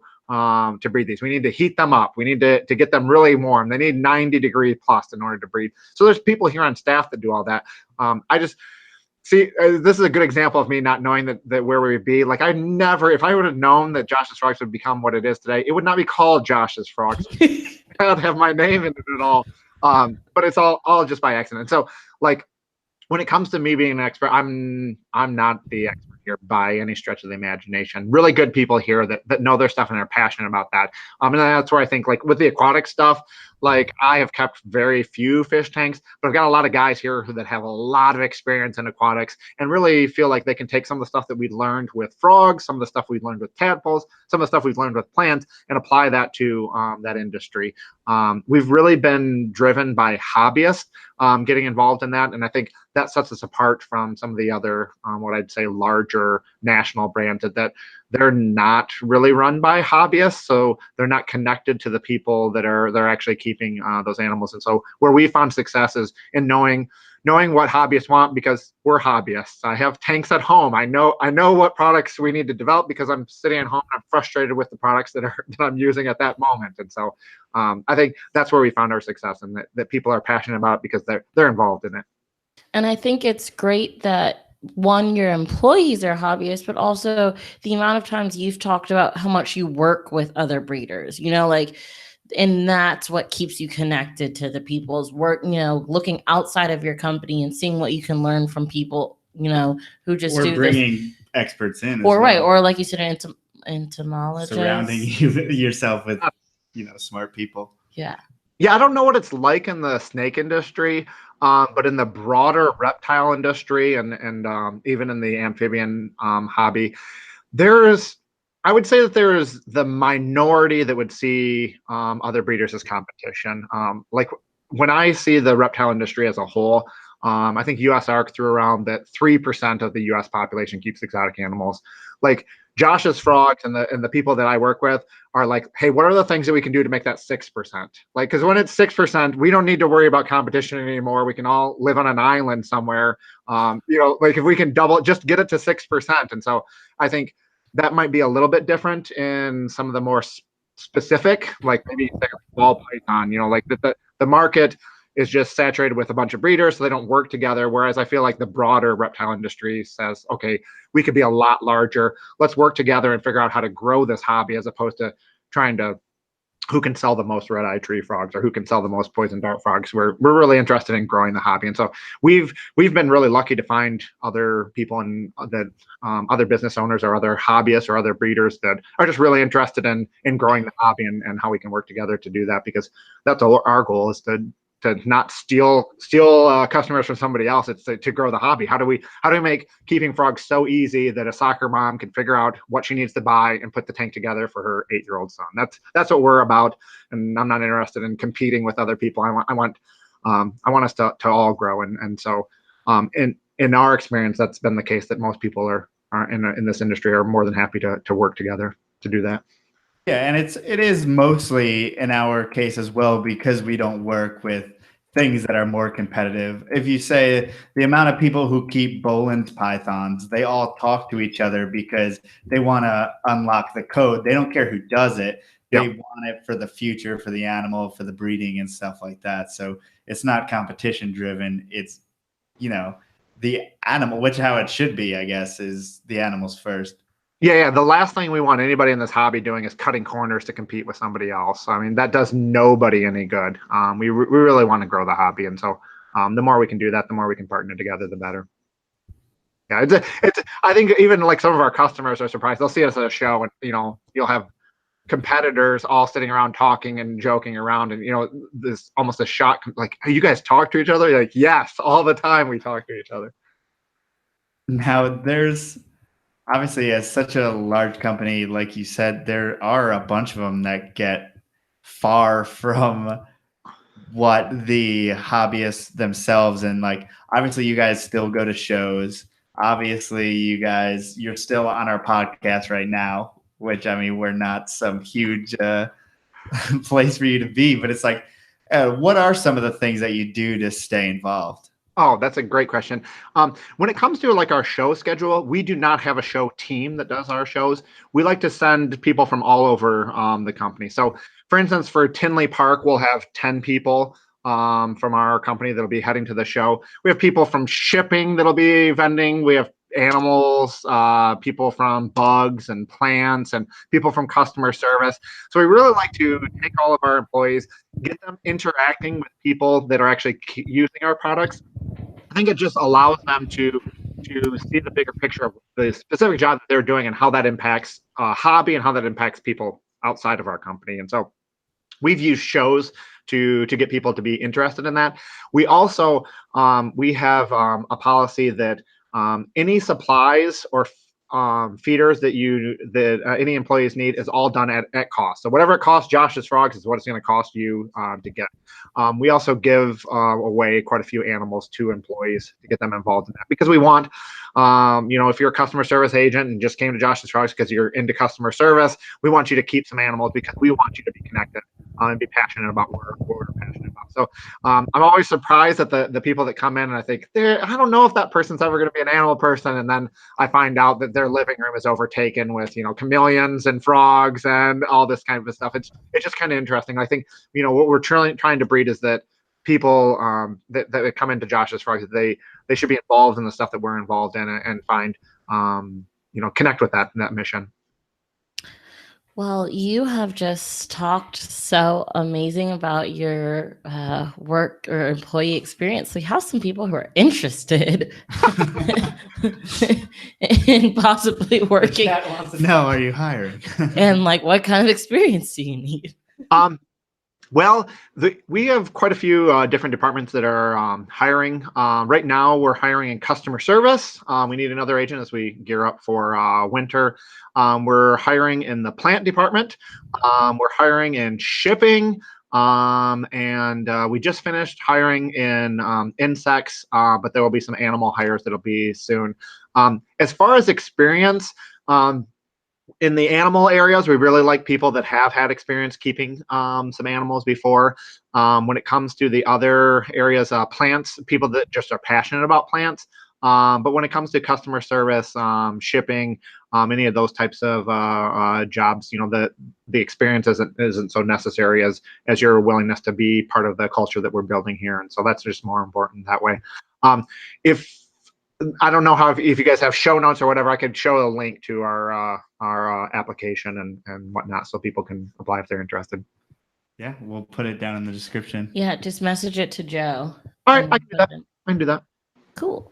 breed these. We need to heat them up. We need to get them really warm. They need 90 degree plus in order to breed. So there's people here on staff that do all that. I just see, this is a good example of me not knowing that where we would be. Like I never, if I would have known that Josh's Frogs would become what it is today, it would not be called Josh's Frogs. I don't have my name in it at all. But it's all just by accident. So like when it comes to me being an expert, I'm not the expert here by any stretch of the imagination. Really good people here that know their stuff and are passionate about that. And that's where I think like with the aquatic stuff, like I have kept very few fish tanks, but I've got a lot of guys here that have a lot of experience in aquatics and really feel like they can take some of the stuff that we learned with frogs, some of the stuff we've learned with tadpoles, some of the stuff we've learned with plants, and apply that to that industry. We've really been driven by hobbyists getting involved in that, and I think that sets us apart from some of the other, what I'd say, larger national brands that they're not really run by hobbyists, so they're not connected to the people that are actually keeping those animals. And so where we found success is in knowing what hobbyists want, because we're hobbyists. I have tanks at home. I know what products we need to develop because I'm sitting at home and I'm frustrated with the products that I'm using at that moment. And so I think that's where we found our success, and that people are passionate about it because they're involved in it. And I think it's great that one, your employees are hobbyists, but also the amount of times you've talked about how much you work with other breeders, you know, like, and that's what keeps you connected to the people's work, you know, looking outside of your company and seeing what you can learn from people, you know, who just do bringing this. experts in. Or well. or like you said, entomologists. Surrounding yourself with, you know, smart people. Yeah. Yeah, I don't know what it's like in the snake industry, but in the broader reptile industry and even in the amphibian hobby, I would say that there is the minority that would see other breeders as competition. Like when I see the reptile industry as a whole, I think USARK threw around that 3% of the US population keeps exotic animals. Like Josh's Frogs and the people that I work with are like, hey, what are the things that we can do to make that 6%? Like, because when it's 6%, we don't need to worry about competition anymore. We can all live on an island somewhere. You know, like if we can just get it to 6%. And so I think that might be a little bit different in some of the more specific, like maybe ball python, you know, like the market is just saturated with a bunch of breeders, so they don't work together. Whereas I feel like the broader reptile industry says, okay, we could be a lot larger. Let's work together and figure out how to grow this hobby, as opposed to trying to who can sell the most red-eyed tree frogs or who can sell the most poison dart frogs. We're really interested in growing the hobby. And so we've been really lucky to find other people and other business owners or other hobbyists or other breeders that are just really interested in growing the hobby and how we can work together to do that, because that's our goal, is to not steal customers from somebody else. It's to grow the hobby. How do we make keeping frogs so easy that a soccer mom can figure out what she needs to buy and put the tank together for her 8-year-old son? That's what we're about. And I'm not interested in competing with other people. I want us to all grow. And so in our experience, that's been the case, that most people are in this industry are more than happy to work together to do that. Yeah, and it is mostly in our case as well, because we don't work with things that are more competitive. If you say the amount of people who keep Boland pythons, they all talk to each other because they want to unlock the code. They don't care who does it. They want it for the future, for the animal, for the breeding and stuff like that. So it's not competition driven. It's, you know, the animal, which how it should be, I guess, is the animals first. Yeah. The last thing we want anybody in this hobby doing is cutting corners to compete with somebody else. I mean, that does nobody any good. We really want to grow the hobby. And so the more we can do that, the more we can partner together, the better. Yeah, I think even like some of our customers are surprised. They'll see us at a show and, you'll have competitors all sitting around talking and joking around, and this almost a shock, like, hey, you guys talk to each other? You're like, yes, all the time we talk to each other. Now there's obviously, as such a large company, like you said, there are a bunch of them that get far from what the hobbyists themselves, and like obviously you guys still go to shows. Obviously you're still on our podcast right now, which, I mean, we're not some huge place for you to be, but it's like, what are some of the things that you do to stay involved? Oh, that's a great question. When it comes to like our show schedule, we do not have a show team that does our shows. We like to send people from all over the company. So for instance, for Tinley Park, we'll have 10 people from our company that'll be heading to the show. We have people from shipping that'll be vending. We have animals, people from bugs and plants, and people from customer service. So we really like to take all of our employees, get them interacting with people that are actually using our products. I think it just allows them to see the bigger picture of the specific job that they're doing and how that impacts hobby and how that impacts people outside of our company. And so we've used shows to get people to be interested in that. We also we have a policy that any supplies or feeders that any employees need is all done at cost. So whatever it costs Josh's Frogs is what it's going to cost you to get. We also give away quite a few animals to employees to get them involved in that, because we want, if you're a customer service agent and just came to Josh's Frogs because you're into customer service, we want you to keep some animals because we want you to be connected and be passionate about what we're passionate about. So I'm always surprised at the people that come in, and I think, I don't know if that person's ever going to be an animal person, and then I find out that their living room is overtaken with chameleons and frogs and all this kind of stuff. It's just kind of interesting. I think what we're trying to breed is that people that come into Josh's Frogs, they should be involved in the stuff that we're involved in, and find connect with that mission. Well, you have just talked so amazing about your work or employee experience. We have some people who are interested in possibly working. The chat wants to know, are you hiring? And like, what kind of experience do you need? Well, we have quite a few different departments that are hiring. Right now, we're hiring in customer service. We need another agent as we gear up for winter. We're hiring in the plant department. We're hiring in shipping. And we just finished hiring in insects, but there will be some animal hires that'll be soon. As far as experience, in the animal areas, we really like people that have had experience keeping some animals before. When it comes to the other areas, plants, people that just are passionate about plants. But when it comes to customer service, shipping, any of those types of jobs, the experience isn't so necessary as your willingness to be part of the culture that we're building here. And so that's just more important that way. If I don't know if you guys have show notes or whatever, I could show a link to our application and whatnot, so people can apply if they're interested. Yeah, we'll put it down in the description. Yeah, just message it to Joe. All right, I can do that. Cool.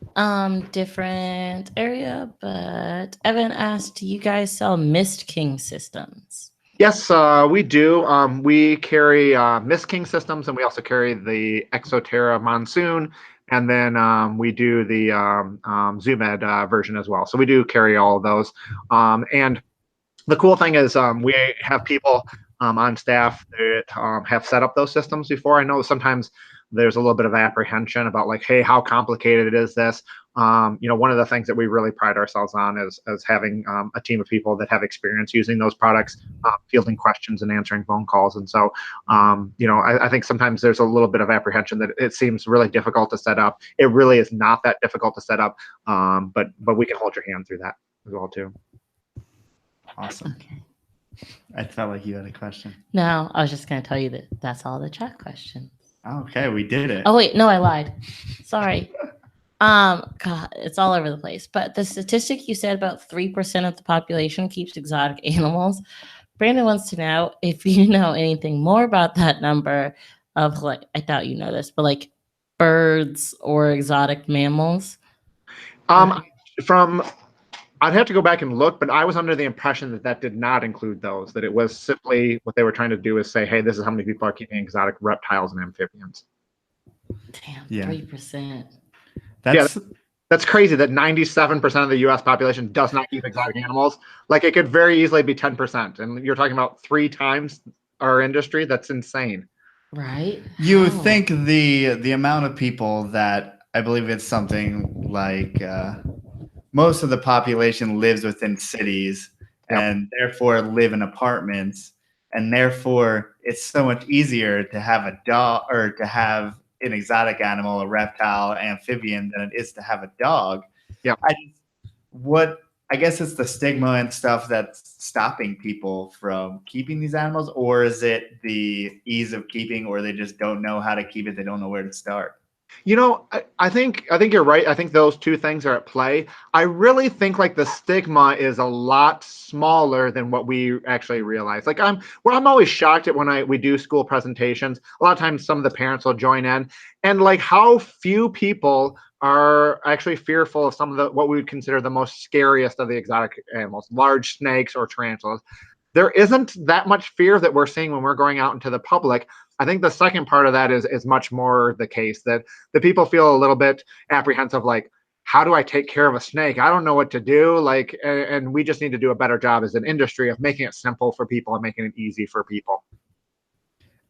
Different area, but Evan asked, do you guys sell Mist King systems? Yes, we do. We carry Mist King systems, and we also carry the Exoterra Monsoon. And then we do the Zoom Ed version as well. So we do carry all of those. And the cool thing is we have people on staff that have set up those systems before. I know sometimes there's a little bit of apprehension about like, hey, how complicated is this? one of the things that we really pride ourselves on is having a team of people that have experience using those products, fielding questions and answering phone calls. And so, I think sometimes there's a little bit of apprehension that it seems really difficult to set up. It really is not that difficult to set up, but we can hold your hand through that as well too. Awesome. Okay. I felt like you had a question. No, I was just going to tell you that that's all the chat questions. Okay, we did it. Oh wait, no, I lied. Sorry. God, it's all over the place. But the statistic you said about 3% of the population keeps exotic animals. Brandon wants to know if you know anything more about that number of, like, I doubt you know this, but like birds or exotic mammals. I'd have to go back and look, but I was under the impression that did not include those, that it was simply what they were trying to do is say, hey, this is how many people are keeping exotic reptiles and amphibians. Damn, Yeah. 3%. That's crazy that 97% of the U.S. population does not keep exotic animals. Like, it could very easily be 10%. And you're talking about 3 times our industry. That's insane. Right? You would think the amount of people that, I believe it's something like most of the population lives within cities and therefore live in apartments, and therefore it's so much easier to have a dog or to have an exotic animal, a reptile, amphibian, than it is to have a dog. Yeah. I guess it's the stigma and stuff that's stopping people from keeping these animals, or is it the ease of keeping, or they just don't know how to keep it, they don't know where to start? I think you're right. I think those two things are at play. I really think like the stigma is a lot smaller than what we actually realize. Like I'm always shocked at when we do school presentations. A lot of times some of the parents will join in, and like how few people are actually fearful of some of what we would consider the most scariest of the exotic animals, large snakes or tarantulas. There isn't that much fear that we're seeing when we're going out into the public. I think the second part of that is much more the case that the people feel a little bit apprehensive, like, how do I take care of a snake? I don't know what to do. Like, and we just need to do a better job as an industry of making it simple for people and making it easy for people.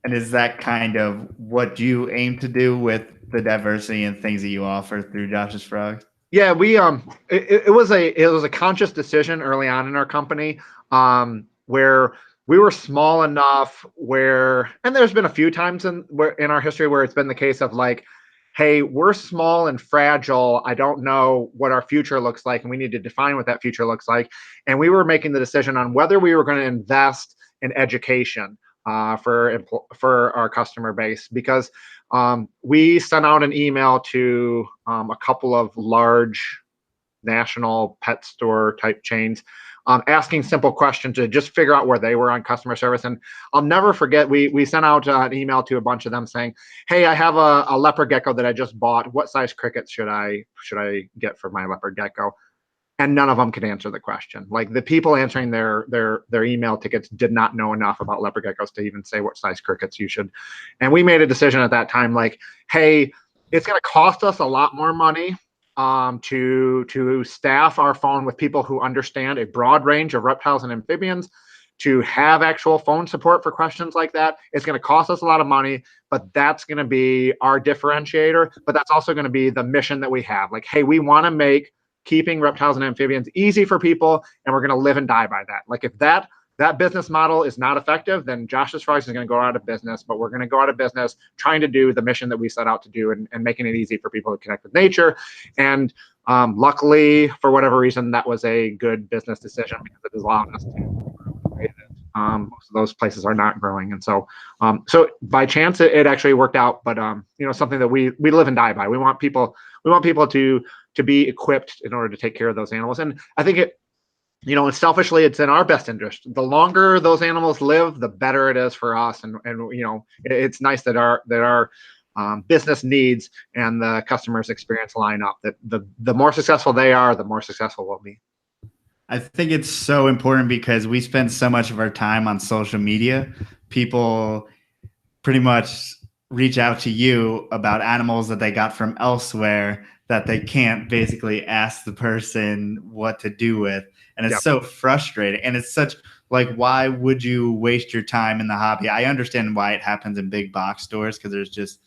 And is that kind of what you aim to do with the diversity and things that you offer through Josh's Frogs? Yeah, we it was a conscious decision early on in our company, where we were small enough where, and there's been a few times in our history where it's been the case of like, hey, we're small and fragile. I don't know what our future looks like, and we need to define what that future looks like. And we were making the decision on whether we were going to invest in education for our customer base, because we sent out an email to a couple of large national pet store type chains, asking simple questions to just figure out where they were on customer service. And I'll never forget, we sent out an email to a bunch of them saying, hey, I have a leopard gecko that I just bought. What size crickets should I get for my leopard gecko? And none of them could answer the question. Like, the people answering their email tickets did not know enough about leopard geckos to even say what size crickets you should. And we made a decision at that time, like, hey, it's going to cost us a lot more money to staff our phone with people who understand a broad range of reptiles and amphibians, to have actual phone support for questions like that. It's going to cost us a lot of money, but that's going to be our differentiator. But that's also going to be the mission that we have. Like, hey, we want to make keeping reptiles and amphibians easy for people, and we're going to live and die by that. Like, if that business model is not effective, then Josh's Frogs is going to go out of business. But we're going to go out of business trying to do the mission that we set out to do, and making it easy for people to connect with nature. And luckily, for whatever reason, that was a good business decision, because it has allowed us to grow the way that most of those places are not growing. And so by chance, it actually worked out. But something that we live and die by. We want people to be equipped in order to take care of those animals. And I think selfishly, it's in our best interest. The longer those animals live, the better it is for us. And it's nice that our business needs and the customer's experience line up. That the more successful they are, the more successful we'll be. I think it's so important because we spend so much of our time on social media. People pretty much reach out to you about animals that they got from elsewhere that they can't basically ask the person what to do with. And it's so frustrating. And it's such, like, why would you waste your time in the hobby? I understand why it happens in big box stores, because there's just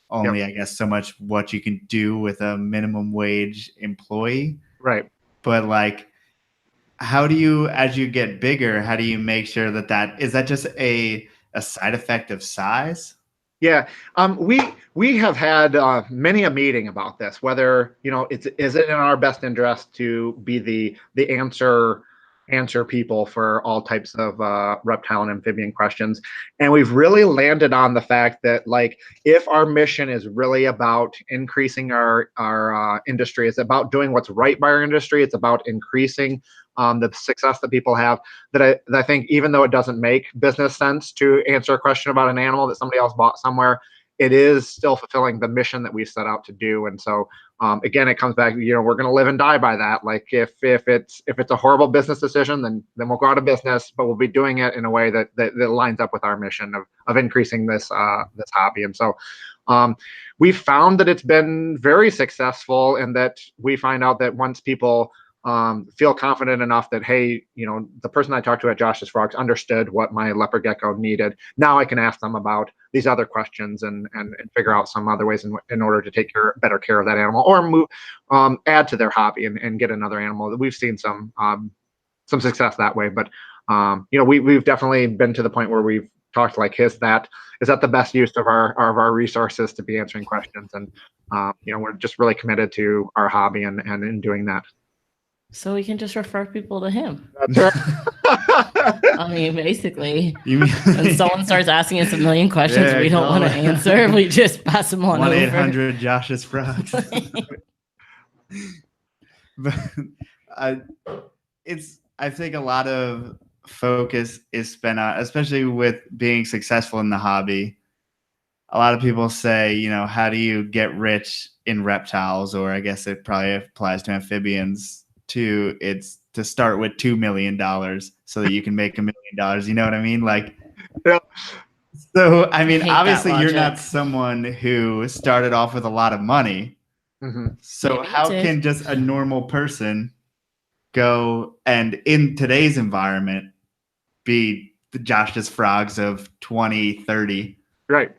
only, I guess, so much what you can do with a minimum wage employee. Right. But like, how do you, as you get bigger, how do you make sure that is that just a side effect of size? Yeah, we have had many a meeting about this. Whether is it in our best interest to be the answer people for all types of reptile and amphibian questions, and we've really landed on the fact that like if our mission is really about increasing our industry, it's about doing what's right by our industry, it's about increasing the success that people have, that I think even though it doesn't make business sense to answer a question about an animal that somebody else bought somewhere, it is still fulfilling the mission that we set out to do. And so again, it comes back, we're going to live and die by that. Like if it's a horrible business decision, then we'll go out of business, but we'll be doing it in a way that lines up with our mission of increasing this hobby. And so we found that it's been very successful, and that we find out that once people feel confident enough that, hey, the person I talked to at Josh's Frogs understood what my leopard gecko needed. Now I can ask them about these other questions and figure out some other ways in order to take better care of that animal, or move, add to their hobby and get another animal. We've seen some success that way, but we've definitely been to the point where we've talked like, is that the best use of our resources to be answering questions? And we're just really committed to our hobby and in doing that. So we can just refer people to him. That's right. I mean, basically, when someone starts asking us a million questions we don't want to answer, we just pass them on 1-800 Josh's Frogs. But I think a lot of focus is spent on, especially with being successful in the hobby. A lot of people say, how do you get rich in reptiles? Or I guess it probably applies to amphibians. It's to start with $2 million so that you can make $1 million. You know what I mean? Like, yeah. So, I mean, obviously you're not someone who started off with a lot of money. Mm-hmm. So how can just a normal person go and in today's environment be the Josh's Frogs of 2030? Right.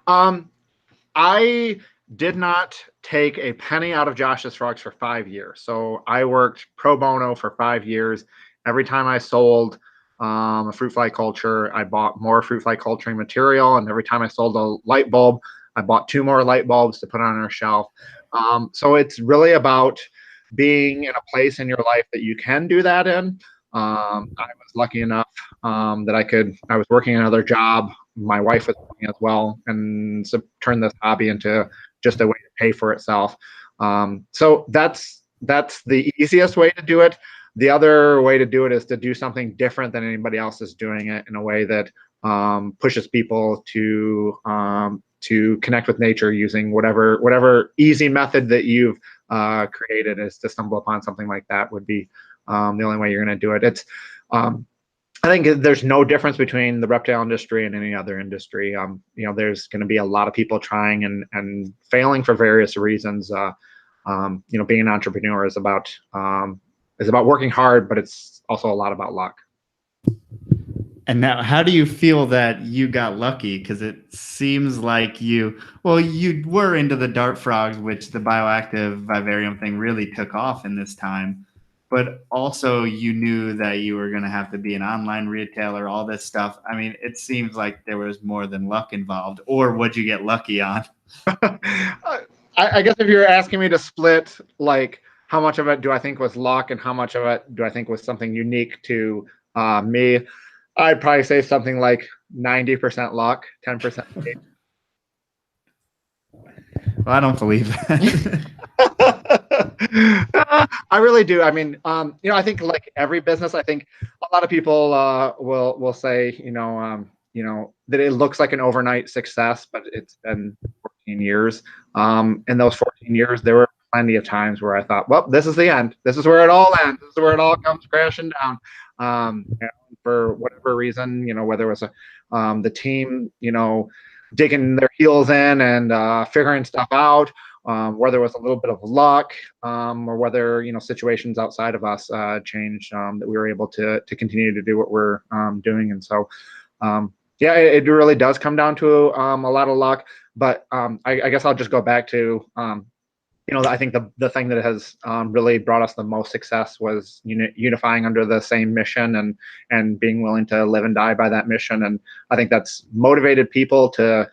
I did not take a penny out of Josh's Frogs for 5 years. So I worked pro bono for 5 years. Every time I sold a fruit fly culture, I bought more fruit fly culturing material. And every time I sold a light bulb, I bought 2 more light bulbs to put on our shelf. So it's really about being in a place in your life that you can do that in. I was lucky enough that I was working another job. My wife was working as well, and so turned this hobby into just a way to pay for itself. So that's the easiest way to do it. The other way to do it is to do something different than anybody else is doing it, in a way that pushes people to connect with nature using whatever easy method that you've created. Is to stumble upon something like that would be the only way you're going to do it. It's I think there's no difference between the reptile industry and any other industry. There's going to be a lot of people trying and failing for various reasons. Being an entrepreneur is about working hard, but it's also a lot about luck. And now, how do you feel that you got lucky? Because it seems like you were into the dart frogs, which the bioactive vivarium thing really took off in this time. But also you knew that you were going to have to be an online retailer, all this stuff. I mean, it seems like there was more than luck involved. Or what'd you get lucky on? I guess if you're asking me to split, like, how much of it do I think was luck and how much of it do I think was something unique to me, I'd probably say something like 90% luck, 10% fate. Well, I don't believe that. I really do. I mean, I think like every business, I think a lot of people will say, that it looks like an overnight success, but it's been 14 years. In those 14 years, there were plenty of times where I thought, well, this is the end. This is where it all ends. This is where it all comes crashing down. For whatever reason, whether it was the team, digging their heels in and figuring stuff out, whether it was a little bit of luck, or whether situations outside of us changed, that we were able to continue to do what we're doing. And so Yeah, it really does come down to a lot of luck. But I guess I'll just go back to I think the thing that has really brought us the most success was unifying under the same mission and being willing to live and die by that mission. And I think that's motivated people to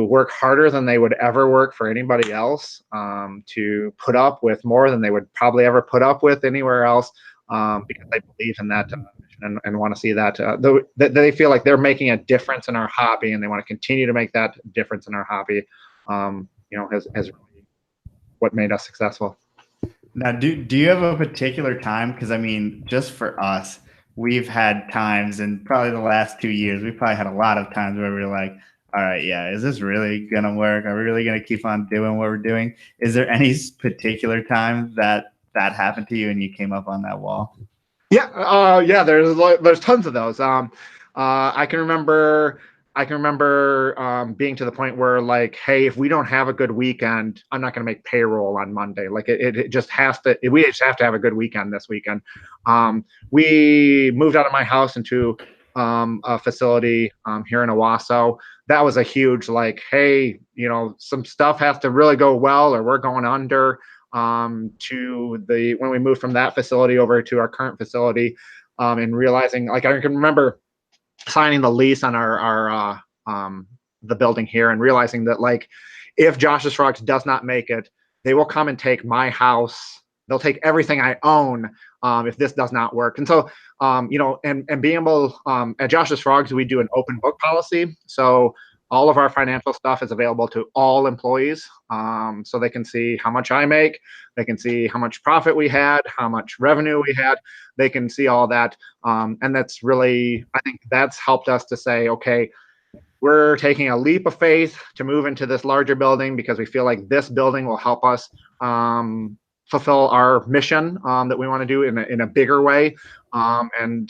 work harder than they would ever work for anybody else, to put up with more than they would probably ever put up with anywhere else, because they believe in that mission and want to see that they feel like they're making a difference in our hobby, and they want to continue to make that difference in our hobby. Has really what made us successful. Now, do you have a particular time? Because I mean, just for us, we've had times, and probably the last 2 years, we've probably had a lot of times where we're like, all right, yeah, is this really gonna work? Are we really gonna keep on doing what we're doing? Is there any particular time that happened to you and you came up on that wall? Yeah, there's tons of those. I can remember being to the point where, like, hey, if we don't have a good weekend, I'm not going to make payroll on Monday. Like it just has to. We just have to have a good weekend this weekend. We moved out of my house into a facility here in Owasso. That was a huge, like, hey, some stuff has to really go well, or we're going under. When we moved from that facility over to our current facility, and realizing, like, I can remember signing the lease on our the building here, and realizing that, like, if Josh's Frogs does not make it, they will come and take my house. They'll take everything I own if this does not work. And so, and being able, at Josh's Frogs, we do an open book policy. So all of our financial stuff is available to all employees, so they can see how much I make, they can see how much profit we had, how much revenue we had, they can see all that. And that's really, I think that's helped us to say, okay, we're taking a leap of faith to move into this larger building because we feel like this building will help us fulfill our mission that we want to do in a bigger way. And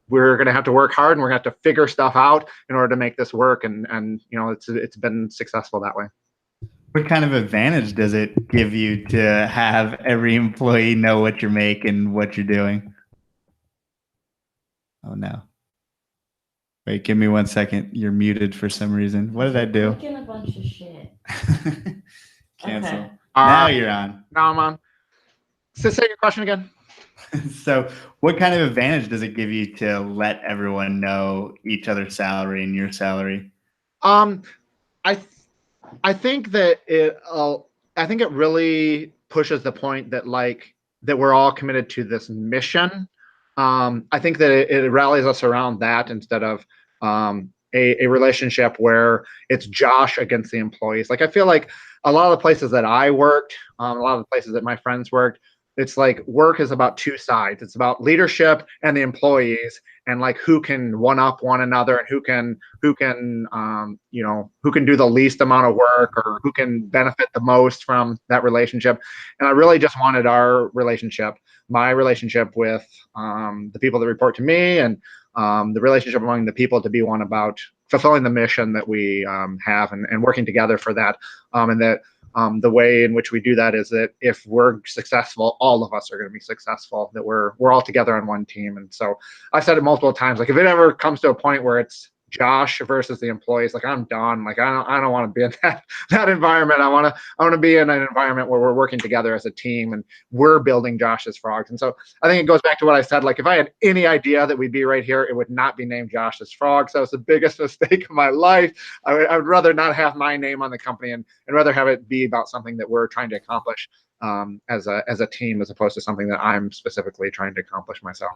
we're going to have to work hard, and we're going to have to figure stuff out in order to make this work. And it's been successful that way. What kind of advantage does it give you to have every employee know what you're making, what you're doing? Oh no. Wait, give me 1 second. You're muted for some reason. What did I do? Clicking a bunch of shit. Cancel. Okay. Now you're on. Now I'm on. So say your question again. So what kind of advantage does it give you to let everyone know each other's salary and your salary? I think that it really pushes the point that, like, that we're all committed to this mission. I think that it rallies us around that instead of a relationship where it's Josh against the employees. Like, I feel like a lot of the places that I worked, a lot of the places that my friends worked, it's like work is about two sides. It's about leadership and the employees, and like who can one up one another, and who can do the least amount of work, or who can benefit the most from that relationship. And I really just wanted my relationship with the people that report to me, and the relationship among the people, to be one about fulfilling the mission that we have, and working together for that. And that the way in which we do that is that if we're successful, all of us are going to be successful, that we're all together on one team. And so I've said it multiple times, like, if it ever comes to a point where it's Josh versus the employees, like, I'm done. Like, I don't want to be in that environment. I want to be in an environment where we're working together as a team, and we're building Josh's Frogs. And so I think it goes back to what I said. Like, if I had any idea that we'd be right here, it would not be named Josh's Frogs. That was the biggest mistake of my life. I would rather not have my name on the company, and rather have it be about something that we're trying to accomplish as a team, as opposed to something that I'm specifically trying to accomplish myself.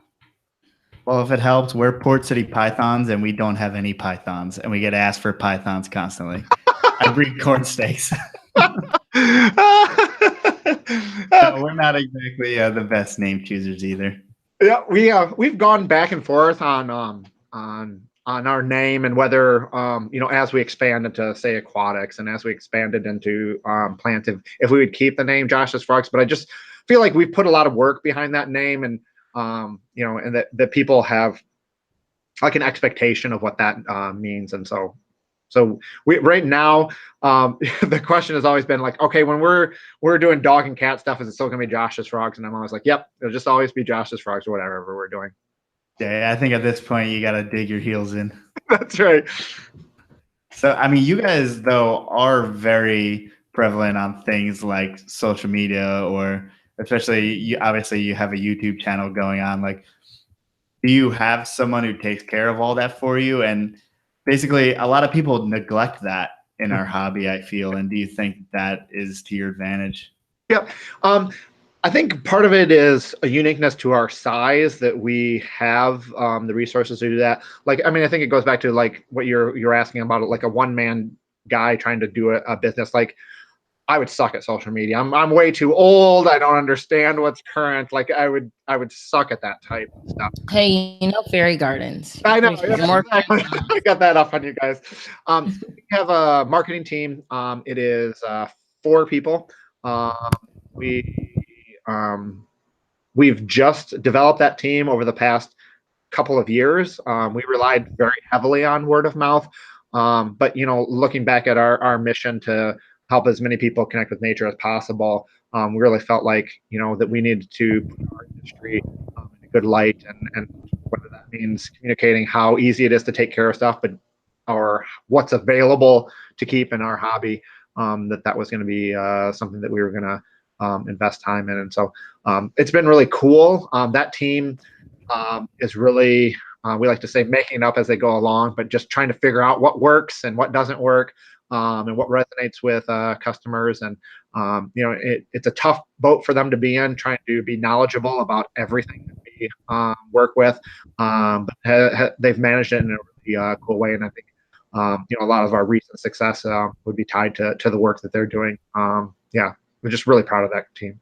Well, if it helps, we're Theportcitypythons, and we don't have any pythons, and we get asked for pythons constantly. I breed corn snakes. So we're not exactly the best name choosers either. Yeah, we've gone back and forth on our name, and whether as we expand into, say, aquatics, and as we expanded into plants, if we would keep the name Josh's Frogs. But I just feel like we've put a lot of work behind that name, and and that people have like an expectation of what that means. And so we right now, the question has always been like, okay, when we're doing dog and cat stuff, is it still gonna be Josh's Frogs? And I'm always like, yep, it'll just always be Josh's Frogs, or whatever we're doing. Yeah, I think at this point you got to dig your heels in. That's right. So, I mean, you guys, though, are very prevalent on things like social media, or especially you, obviously, you have a YouTube channel going on. Like, do you have someone who takes care of all that for you? And basically, a lot of people neglect that in our hobby, I feel. And do you think that is to your advantage? Yep. I think part of it is a uniqueness to our size that we have the resources to do that. Like, I mean, I think it goes back to like what you're asking about, like a one-man guy trying to do a business. Like, I would suck at social media. I'm way too old. I don't understand what's current. Like, I would suck at that type of stuff. Hey, fairy gardens. I know. There's more Exactly. I got that up on you guys. We have a marketing team. It is 4 people. We we've just developed that team over the past couple of years. We relied very heavily on word of mouth, but looking back at our mission to help as many people connect with nature as possible, we really felt like that we needed to put our industry in a good light, and whether that means communicating how easy it is to take care of stuff, but or what's available to keep in our hobby, that was going to be something that we were going to invest time in. And so it's been really cool. That team is really, we like to say, making it up as they go along, but just trying to figure out what works and what doesn't work, and what resonates with customers. And it's a tough boat for them to be in, trying to be knowledgeable about everything that we work with, but they've managed it in a really cool way. And I think a lot of our recent success would be tied to the work that they're doing. Yeah, we're just really proud of that team.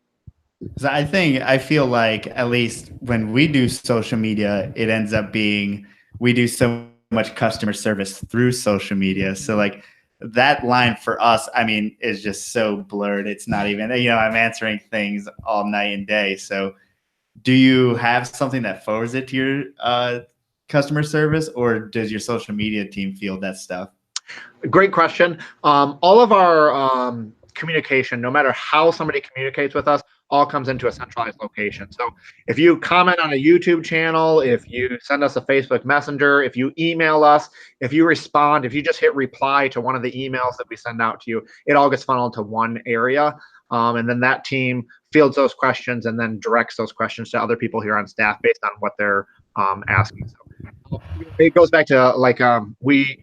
So I feel like at least when we do social media, it ends up being we do so much customer service through social media. So like that line for us, I mean, is just so blurred. It's not even, I'm answering things all night and day. So do you have something that forwards it to your customer service, or does your social media team field that stuff? Great question. All of our communication, no matter how somebody communicates with us, all comes into a centralized location. So if you comment on a YouTube channel, if you send us a Facebook Messenger, if you email us, if you respond, if you just hit reply to one of the emails that we send out to you, it all gets funneled to one area. And then that team fields those questions and then directs those questions to other people here on staff based on what they're asking. So it goes back to like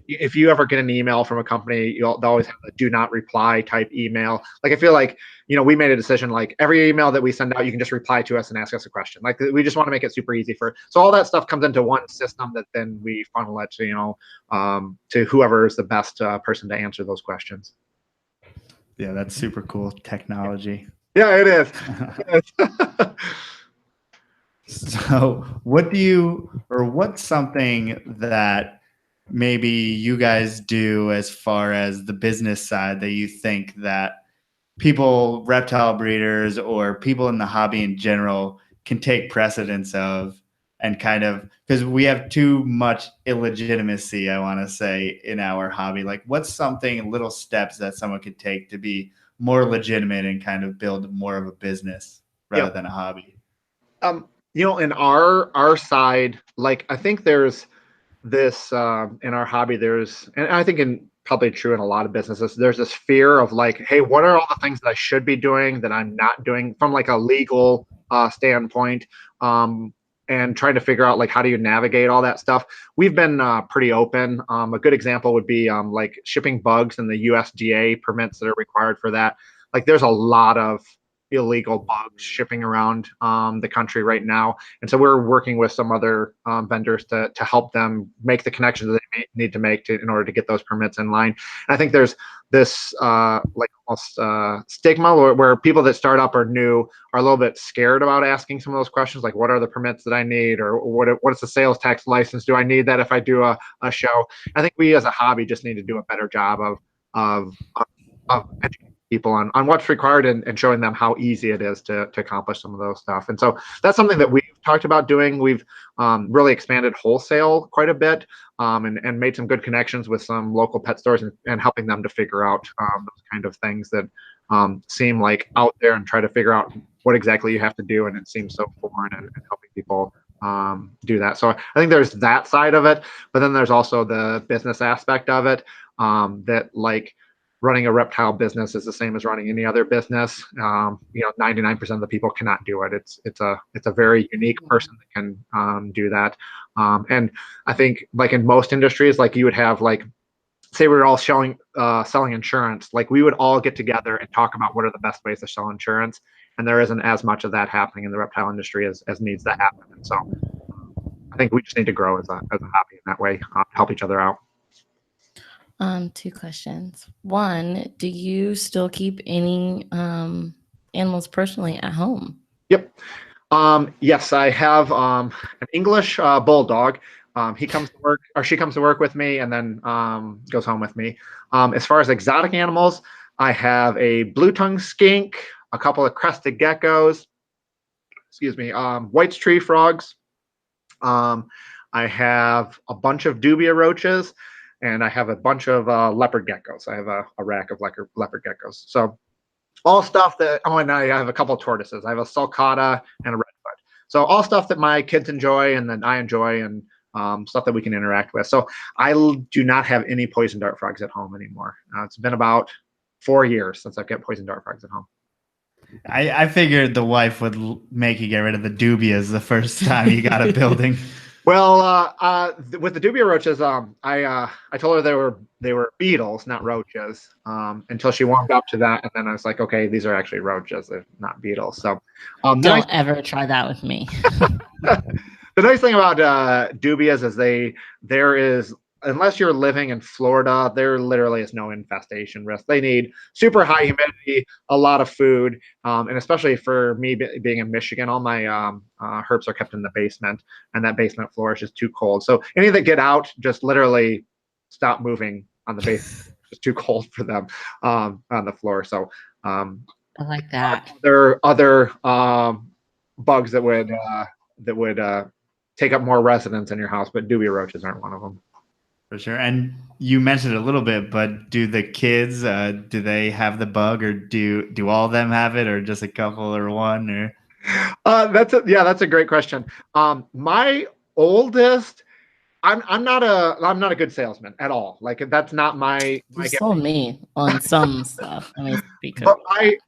if you ever get an email from a company, they'll always have a do not reply type email. Like, I feel like we made a decision, like every email that we send out, you can just reply to us and ask us a question. Like, we just want to make it super easy so all that stuff comes into one system that then we funnel it to whoever is the best person to answer those questions. Yeah, that's super cool technology. Yeah, it is. So what's something that maybe you guys do as far as the business side that you think that people, reptile breeders or people in the hobby in general, can take precedence of, and kind of, because we have too much illegitimacy, I want to say, in our hobby. Like, what's something, little steps that someone could take to be more legitimate and kind of build more of a business rather than a hobby? In our side, like, I think there's this in our hobby, and I think probably true in a lot of businesses, there's this fear of like, hey, what are all the things that I should be doing that I'm not doing from like a legal standpoint, and trying to figure out like how do you navigate all that stuff. We've been pretty open. A good example would be like shipping bugs and the USDA permits that are required for that. Like, there's a lot of illegal bugs shipping around the country right now, and so we're working with some other vendors to help them make the connections that they need to make in order to get those permits in line. And I think there's this like almost stigma where people that start up or new are a little bit scared about asking some of those questions, like what are the permits that I need, or what's the sales tax license, do I need that if I do a show. I think we as a hobby just need to do a better job of educating people on what's required and showing them how easy it is to accomplish some of those stuff. And so that's something that we've talked about doing. We've really expanded wholesale quite a bit, and made some good connections with some local pet stores and helping them to figure out those kind of things that seem like out there, and try to figure out what exactly you have to do. And it seems so foreign, and helping people do that. So I think there's that side of it, but then there's also the business aspect of it, that like running a reptile business is the same as running any other business. 99% of the people cannot do it. It's a very unique person that can do that. And I think like in most industries, like you would have like, say we were all selling insurance, like we would all get together and talk about what are the best ways to sell insurance. And there isn't as much of that happening in the reptile industry as needs to happen. And so I think we just need to grow as a hobby in that way, help each other out. 2 questions. One, do you still keep any animals personally at home? Yep. Yes, I have an English bulldog. He comes to work, or she comes to work with me, and then goes home with me. As far as exotic animals, I have a blue-tongued skink, a couple of crested geckos, White's tree frogs. I have a bunch of dubia roaches, and I have a bunch of leopard geckos. I have a rack of leopard geckos. So all stuff that, and I have a couple of tortoises. I have a sulcata and a redfoot. So all stuff that my kids enjoy and that I enjoy, and stuff that we can interact with. So I do not have any poison dart frogs at home anymore. It's been about 4 years since I've got poison dart frogs at home. I figured the wife would make you get rid of the dubias the first time you got a building. Well, with the dubia roaches, I told her they were beetles, not roaches, until she warmed up to that, and then I was like, okay, these are actually roaches, they're not beetles. So don't ever try that with me. The nice thing about dubias is there is, unless you're living in Florida, there literally is no infestation risk. They need super high humidity, a lot of food, and especially for me being in Michigan, all my herps are kept in the basement, and that basement floor is just too cold. So any that get out, just literally stop moving on the basement. It's just too cold for them on the floor. So I like that. there are other bugs that would take up more residence in your house, but dubia roaches aren't one of them. For sure. And you mentioned it a little bit, but do the kids, do they have the bug, or do all of them have it, or just a couple, or one, or? That's a great question. My oldest, I'm not a good salesman at all. Like that's not my. You sold me on some stuff. I mean, but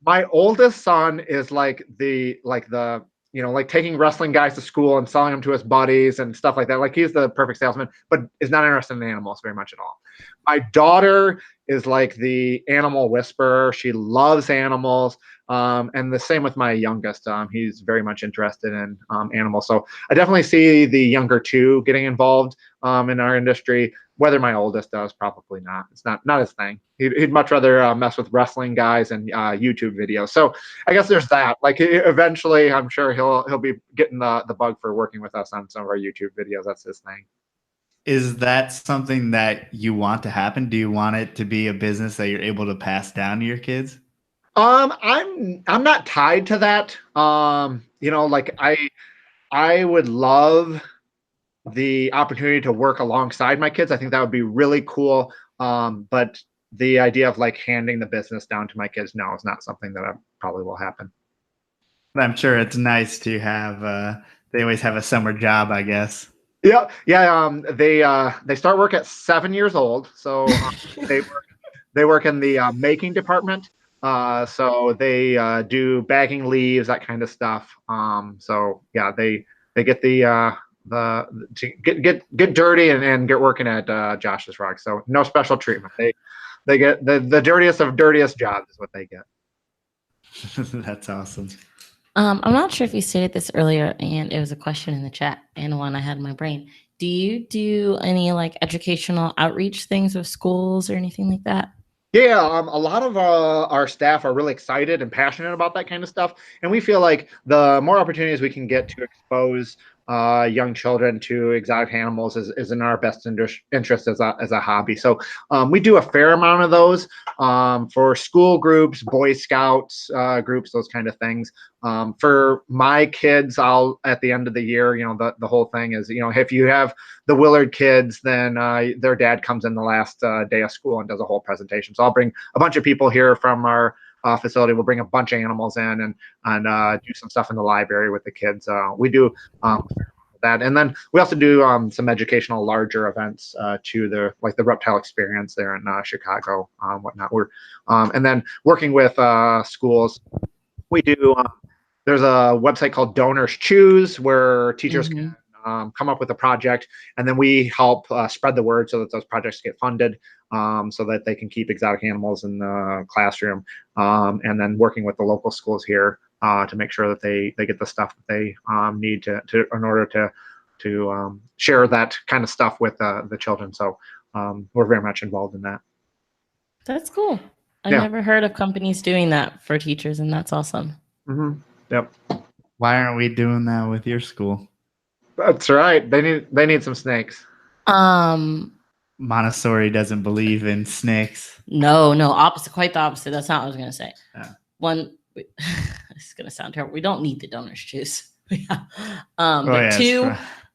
my oldest son is like the like taking wrestling guys to school and selling them to his buddies and stuff like that. Like he's the perfect salesman, but is not interested in animals very much at all. My daughter is like the animal whisperer. She loves animals. And the same with my youngest. He's very much interested in animals. So I definitely see the younger two getting involved in our industry. Whether my oldest does, probably not. It's not his thing. He'd much rather mess with wrestling guys and YouTube videos. So I guess there's that. Like eventually, I'm sure he'll be getting the bug for working with us on some of our YouTube videos. That's his thing. Is that something that you want to happen? Do you want it to be a business that you're able to pass down to your kids? I'm not tied to that. Like I would love the opportunity to work alongside my kids. I think that would be really cool. But the idea of like handing the business down to my kids, no, is not something that probably will happen. But I'm sure it's nice to have, they always have a summer job, I guess. Yeah. They start work at 7 years old. So they work in the making department. So they do bagging leaves, that kind of stuff. So yeah, they get to get dirty and get working at Josh's Frogs. So no special treatment. They get the dirtiest of dirtiest jobs is what they get. That's awesome. I'm not sure if you stated this earlier, and it was a question in the chat and one I had in my brain. Do you do any like educational outreach things with schools or anything like that? Yeah, a lot of our staff are really excited and passionate about that kind of stuff, and we feel like the more opportunities we can get to expose young children to exotic animals is in our best interest as a hobby. So we do a fair amount of those for school groups, Boy Scouts groups, those kind of things. For my kids, I'll at the end of the year, the whole thing is, if you have the Willard kids, then their dad comes in the last day of school and does a whole presentation. So I'll bring a bunch of people here from our facility. We'll bring a bunch of animals in and do some stuff in the library with the kids. We do that. And then we also do some educational larger events to the reptile experience there in Chicago, whatnot. And then working with schools, we do. There's a website called Donors Choose where teachers can come up with a project, and then we help spread the word so that those projects get funded, so that they can keep exotic animals in the classroom, and then working with the local schools here to make sure that they get the stuff that they need to in order to share that kind of stuff with the children. So we're very much involved in that. That's cool. I never heard of companies doing that for teachers, and that's awesome. Yep. Why aren't we doing that with your school? That's right. They need some snakes. Montessori doesn't believe in snakes. No, opposite, quite the opposite. That's not what I was gonna say. Yeah. One, it's gonna sound terrible. We don't need the donors choose. But two,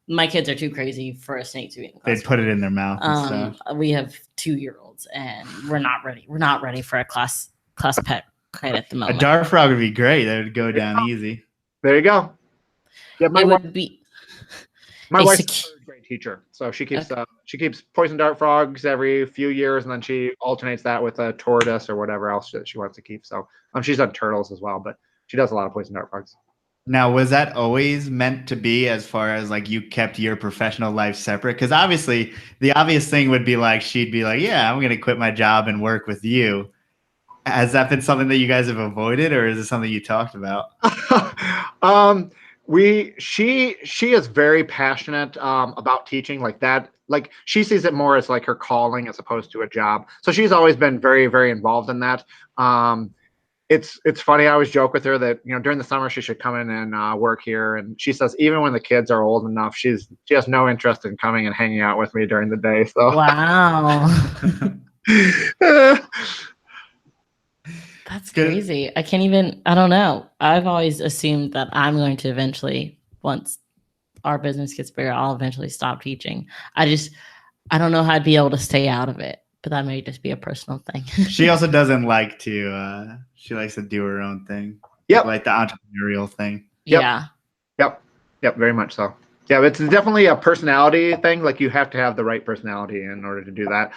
my kids are too crazy for a snake to be in the class. They'd put it in their mouth and stuff. We have 2-year-olds, and we're not ready. We're not ready for a class pet quite at the moment. A dart frog would be great. That would go down easy. There you go. Yeah, my wife's a great teacher, so she keeps poison dart frogs every few years, and then she alternates that with a tortoise or whatever else that she wants to keep. So she's done turtles as well, but she does a lot of poison dart frogs. Now, was that always meant to be, as far as like you kept your professional life separate? Because obviously the obvious thing would be like, she'd be like, yeah, I'm going to quit my job and work with you. Has that been something that you guys have avoided, or is it something you talked about? She is very passionate about teaching like that. Like she sees it more as like her calling as opposed to a job. So she's always been very, very involved in that. It's funny. I always joke with her that, you know, during the summer she should come in and work here. And she says even when the kids are old enough, she has no interest in coming and hanging out with me during the day. So wow. That's crazy. I don't know. I've always assumed that I'm going to eventually, once our business gets bigger, I'll eventually stop teaching. I don't know how I'd be able to stay out of it, but that may just be a personal thing. She also doesn't like to, she likes to do her own thing. Yep. Like the entrepreneurial thing. Yep. Yeah. Yep. Very much so. Yeah, it's definitely a personality thing. Like you have to have the right personality in order to do that.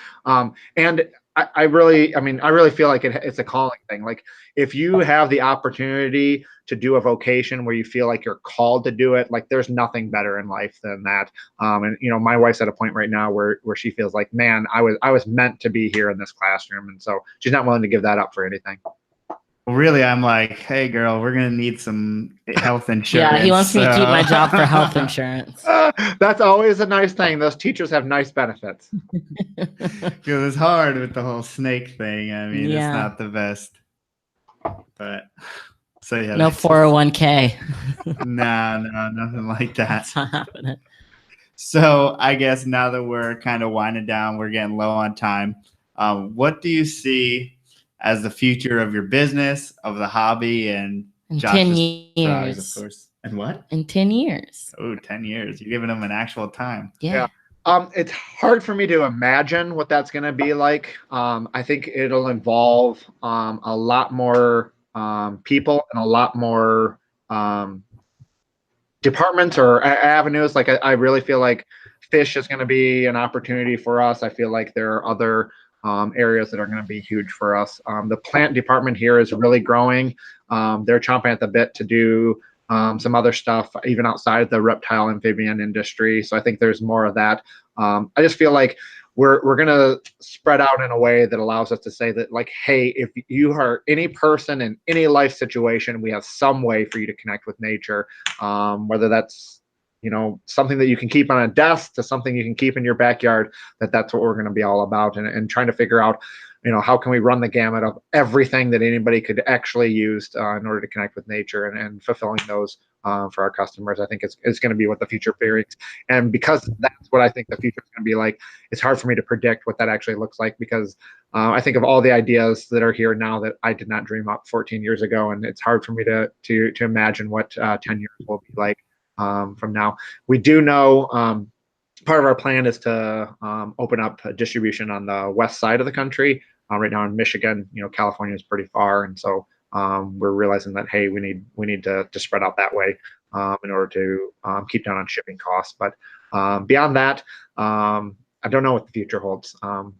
And I really feel like it's a calling thing. Like if you have the opportunity to do a vocation where you feel like you're called to do it, like there's nothing better in life than that. And you know, my wife's at a point right now where she feels like, man, I was meant to be here in this classroom, and so she's not willing to give that up for anything. Really, I'm like, hey, girl, we're going to need some health insurance. Yeah, he wants me to keep my job for health insurance. That's always a nice thing. Those teachers have nice benefits. It was hard with the whole snake thing. I mean, It's not the best. But, so yeah. No 401k. No, nothing like that. That's not happening. So I guess now that we're kind of winding down, we're getting low on time. What do you see as the future of your business, of the hobby, and in 10 years, of course? And what? In 10 years. Oh, 10 years. You're giving them an actual time. Yeah. It's hard for me to imagine what that's going to be like. I think it'll involve a lot more people and a lot more departments or avenues. Like I really feel like fish is going to be an opportunity for us. I feel like there are other areas that are going to be huge for us. The plant department here is really growing. They're chomping at the bit to do some other stuff, even outside the reptile amphibian industry. So I think there's more of that. I just feel like we're going to spread out in a way that allows us to say that, like, hey, if you are any person in any life situation, we have some way for you to connect with nature, whether that's, you know, something that you can keep on a desk to something you can keep in your backyard. That's what we're going to be all about, and trying to figure out, you know, how can we run the gamut of everything that anybody could actually use in order to connect with nature, and fulfilling those for our customers. I think it's going to be what the future brings. And because that's what I think the future is going to be like, it's hard for me to predict what that actually looks like, because I think of all the ideas that are here now that I did not dream up 14 years ago. And it's hard for me to imagine what 10 years will be like from now. We do know part of our plan is to open up distribution on the west side of the country. Right now in Michigan, you know, California is pretty far, and so we're realizing that, hey, we need to spread out that way in order to keep down on shipping costs. But beyond that, I don't know what the future holds.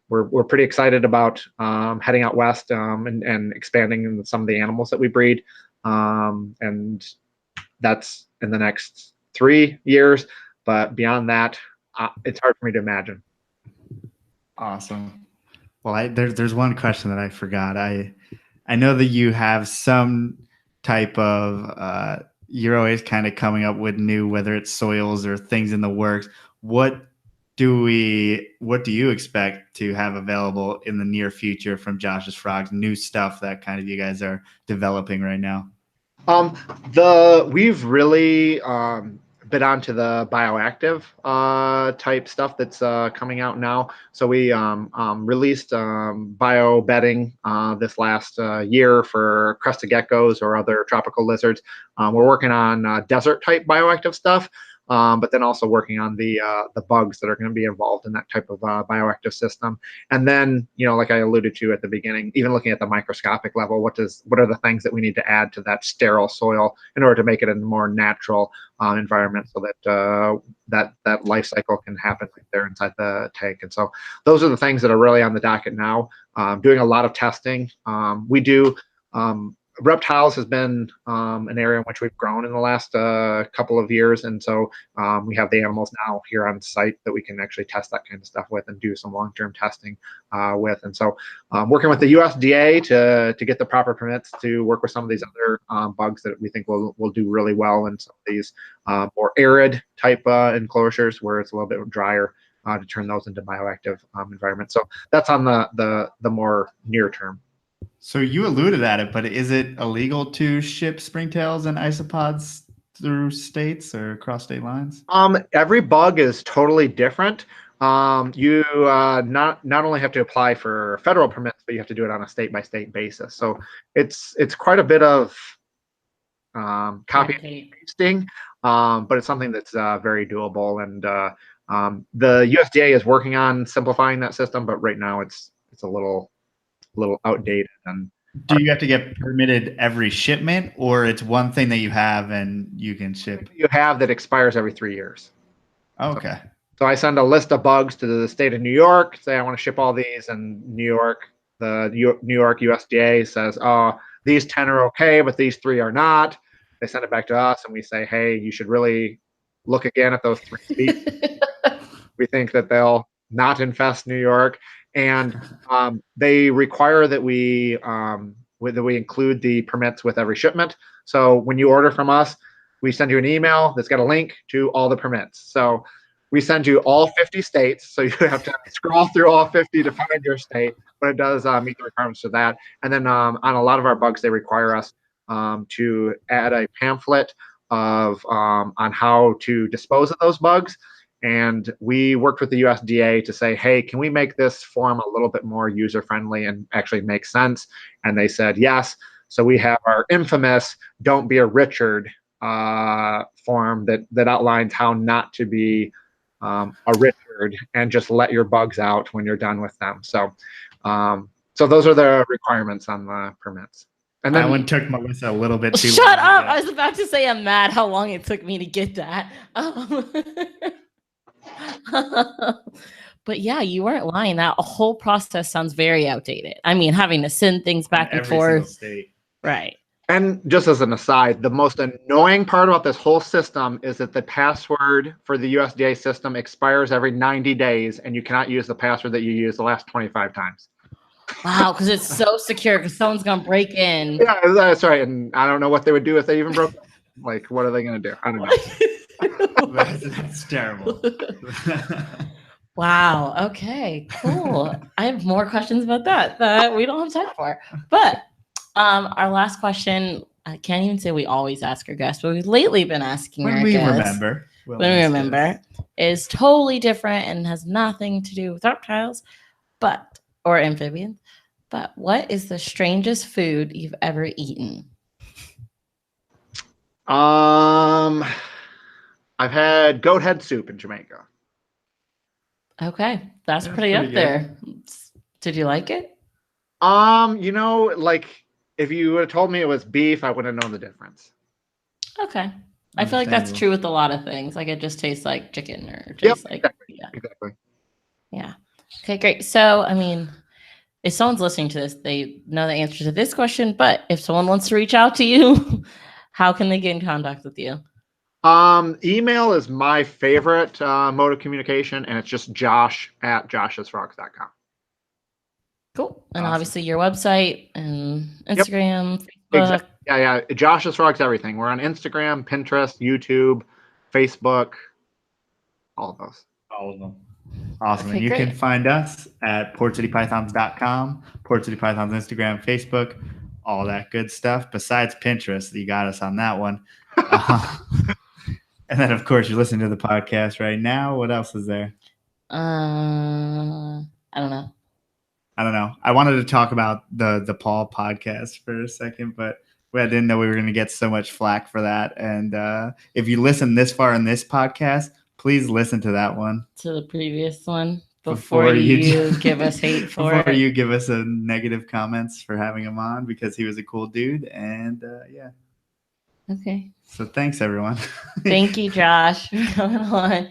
We're pretty excited about heading out west and expanding in some of the animals that we breed, and that's in the next 3 years. But beyond that, it's hard for me to imagine. Awesome. Well, there's one question that I forgot. I know that you have some type of you're always kind of coming up with new, whether it's soils or things in the works. What do you expect to have available in the near future from Josh's Frogs? New stuff that kind of you guys are developing right now? We've really been onto the bioactive type stuff that's coming out now. So we released bio bedding this last year for crested geckos or other tropical lizards. We're working on desert type bioactive stuff. But then also working on the bugs that are going to be involved in that type of bioactive system. And then, like I alluded to at the beginning, even looking at the microscopic level, what are the things that we need to add to that sterile soil in order to make it a more natural environment, so that that life cycle can happen right there inside the tank. And so those are the things that are really on the docket now. Doing a lot of testing. We do. Reptiles has been an area in which we've grown in the last couple of years, and so we have the animals now here on site that we can actually test that kind of stuff with and do some long-term testing with. And so working with the USDA to get the proper permits to work with some of these other bugs that we think will do really well in some of these more arid type enclosures where it's a little bit drier, to turn those into bioactive environments. So that's on the more near term. So you alluded at it, but is it illegal to ship springtails and isopods through states or across state lines? Every bug is totally different. You not only have to apply for federal permits, but you have to do it on a state-by-state basis. So it's quite a bit of copy and pasting, but it's something that's very doable. And the USDA is working on simplifying that system, but right now it's a little outdated. And do you have to get permitted every shipment, or it's one thing that you have and you can ship? You have that expires every 3 years. Okay. So I send a list of bugs to the state of New York, say I want to ship all these, and New York, the New York USDA says, oh, these 10 are okay, but these 3 are not. They send it back to us, and we say, hey, you should really look again at those 3 species. We think that they'll not infest New York. And they require that we include the permits with every shipment. So when you order from us, we send you an email that's got a link to all the permits. So we send you all 50 states. So you have to scroll through all 50 to find your state, but it does meet the requirements for that. And then on a lot of our bugs, they require us to add a pamphlet of on how to dispose of those bugs. And we worked with the USDA to say, hey, can we make this form a little bit more user-friendly and actually make sense? And they said yes. So we have our infamous "Don't Be a Richard" form that outlines how not to be a Richard and just let your bugs out when you're done with them. So those are the requirements on the permits. And then that one took Melissa a little bit too long. Shut up! I was about to say I'm mad how long it took me to get that. But yeah, you weren't lying. That whole process sounds very outdated. I mean, having to send things back and forth. State. Right. And just as an aside, the most annoying part about this whole system is that the password for the USDA system expires every 90 days, and you cannot use the password that you used the last 25 times. Wow, because it's so secure because someone's going to break in. Yeah, that's right. And I don't know what they would do if they even broke it. Like, what are they going to do? I don't know. That's terrible. Wow. Okay, cool. I have more questions about that we don't have time for. But our last question, I can't even say we always ask our guests, but we've lately been asking our guests. When we remember, is totally different and has nothing to do with reptiles, or amphibians. But what is the strangest food you've ever eaten? I've had goat head soup in Jamaica. Okay, that's pretty up there. Did you like it? Like if you would have told me it was beef, I wouldn't have known the difference. Okay. I feel like that's true with a lot of things. Like it just tastes like chicken or tastes like Exactly. Yeah. Okay, great. So, I mean, if someone's listening to this, they know the answer to this question, but if someone wants to reach out to you, how can they get in contact with you? Email is my favorite mode of communication, and it's just josh@joshsfrogs.com. Cool. And Awesome. obviously your website and Instagram, Facebook. Exactly. Yeah. Josh's Frogs everything. We're on Instagram, Pinterest, YouTube, Facebook, all of those. All of them. Awesome. Okay, And you great. can find us at portcitypythons.com, Portcitypythons Instagram, Facebook, all that good stuff. Besides Pinterest, you got us on that one. And then, of course, you're listening to the podcast right now. What else is there? I don't know. I wanted to talk about the Paul podcast for a second, but I didn't know we were going to get so much flack for that. And if you listen this far in this podcast, please listen to that one. To the previous one before you give us hate for before it. you give us a negative comments for having him on, because he was a cool dude. And Okay. So thanks, everyone. Thank you, Josh, for coming on.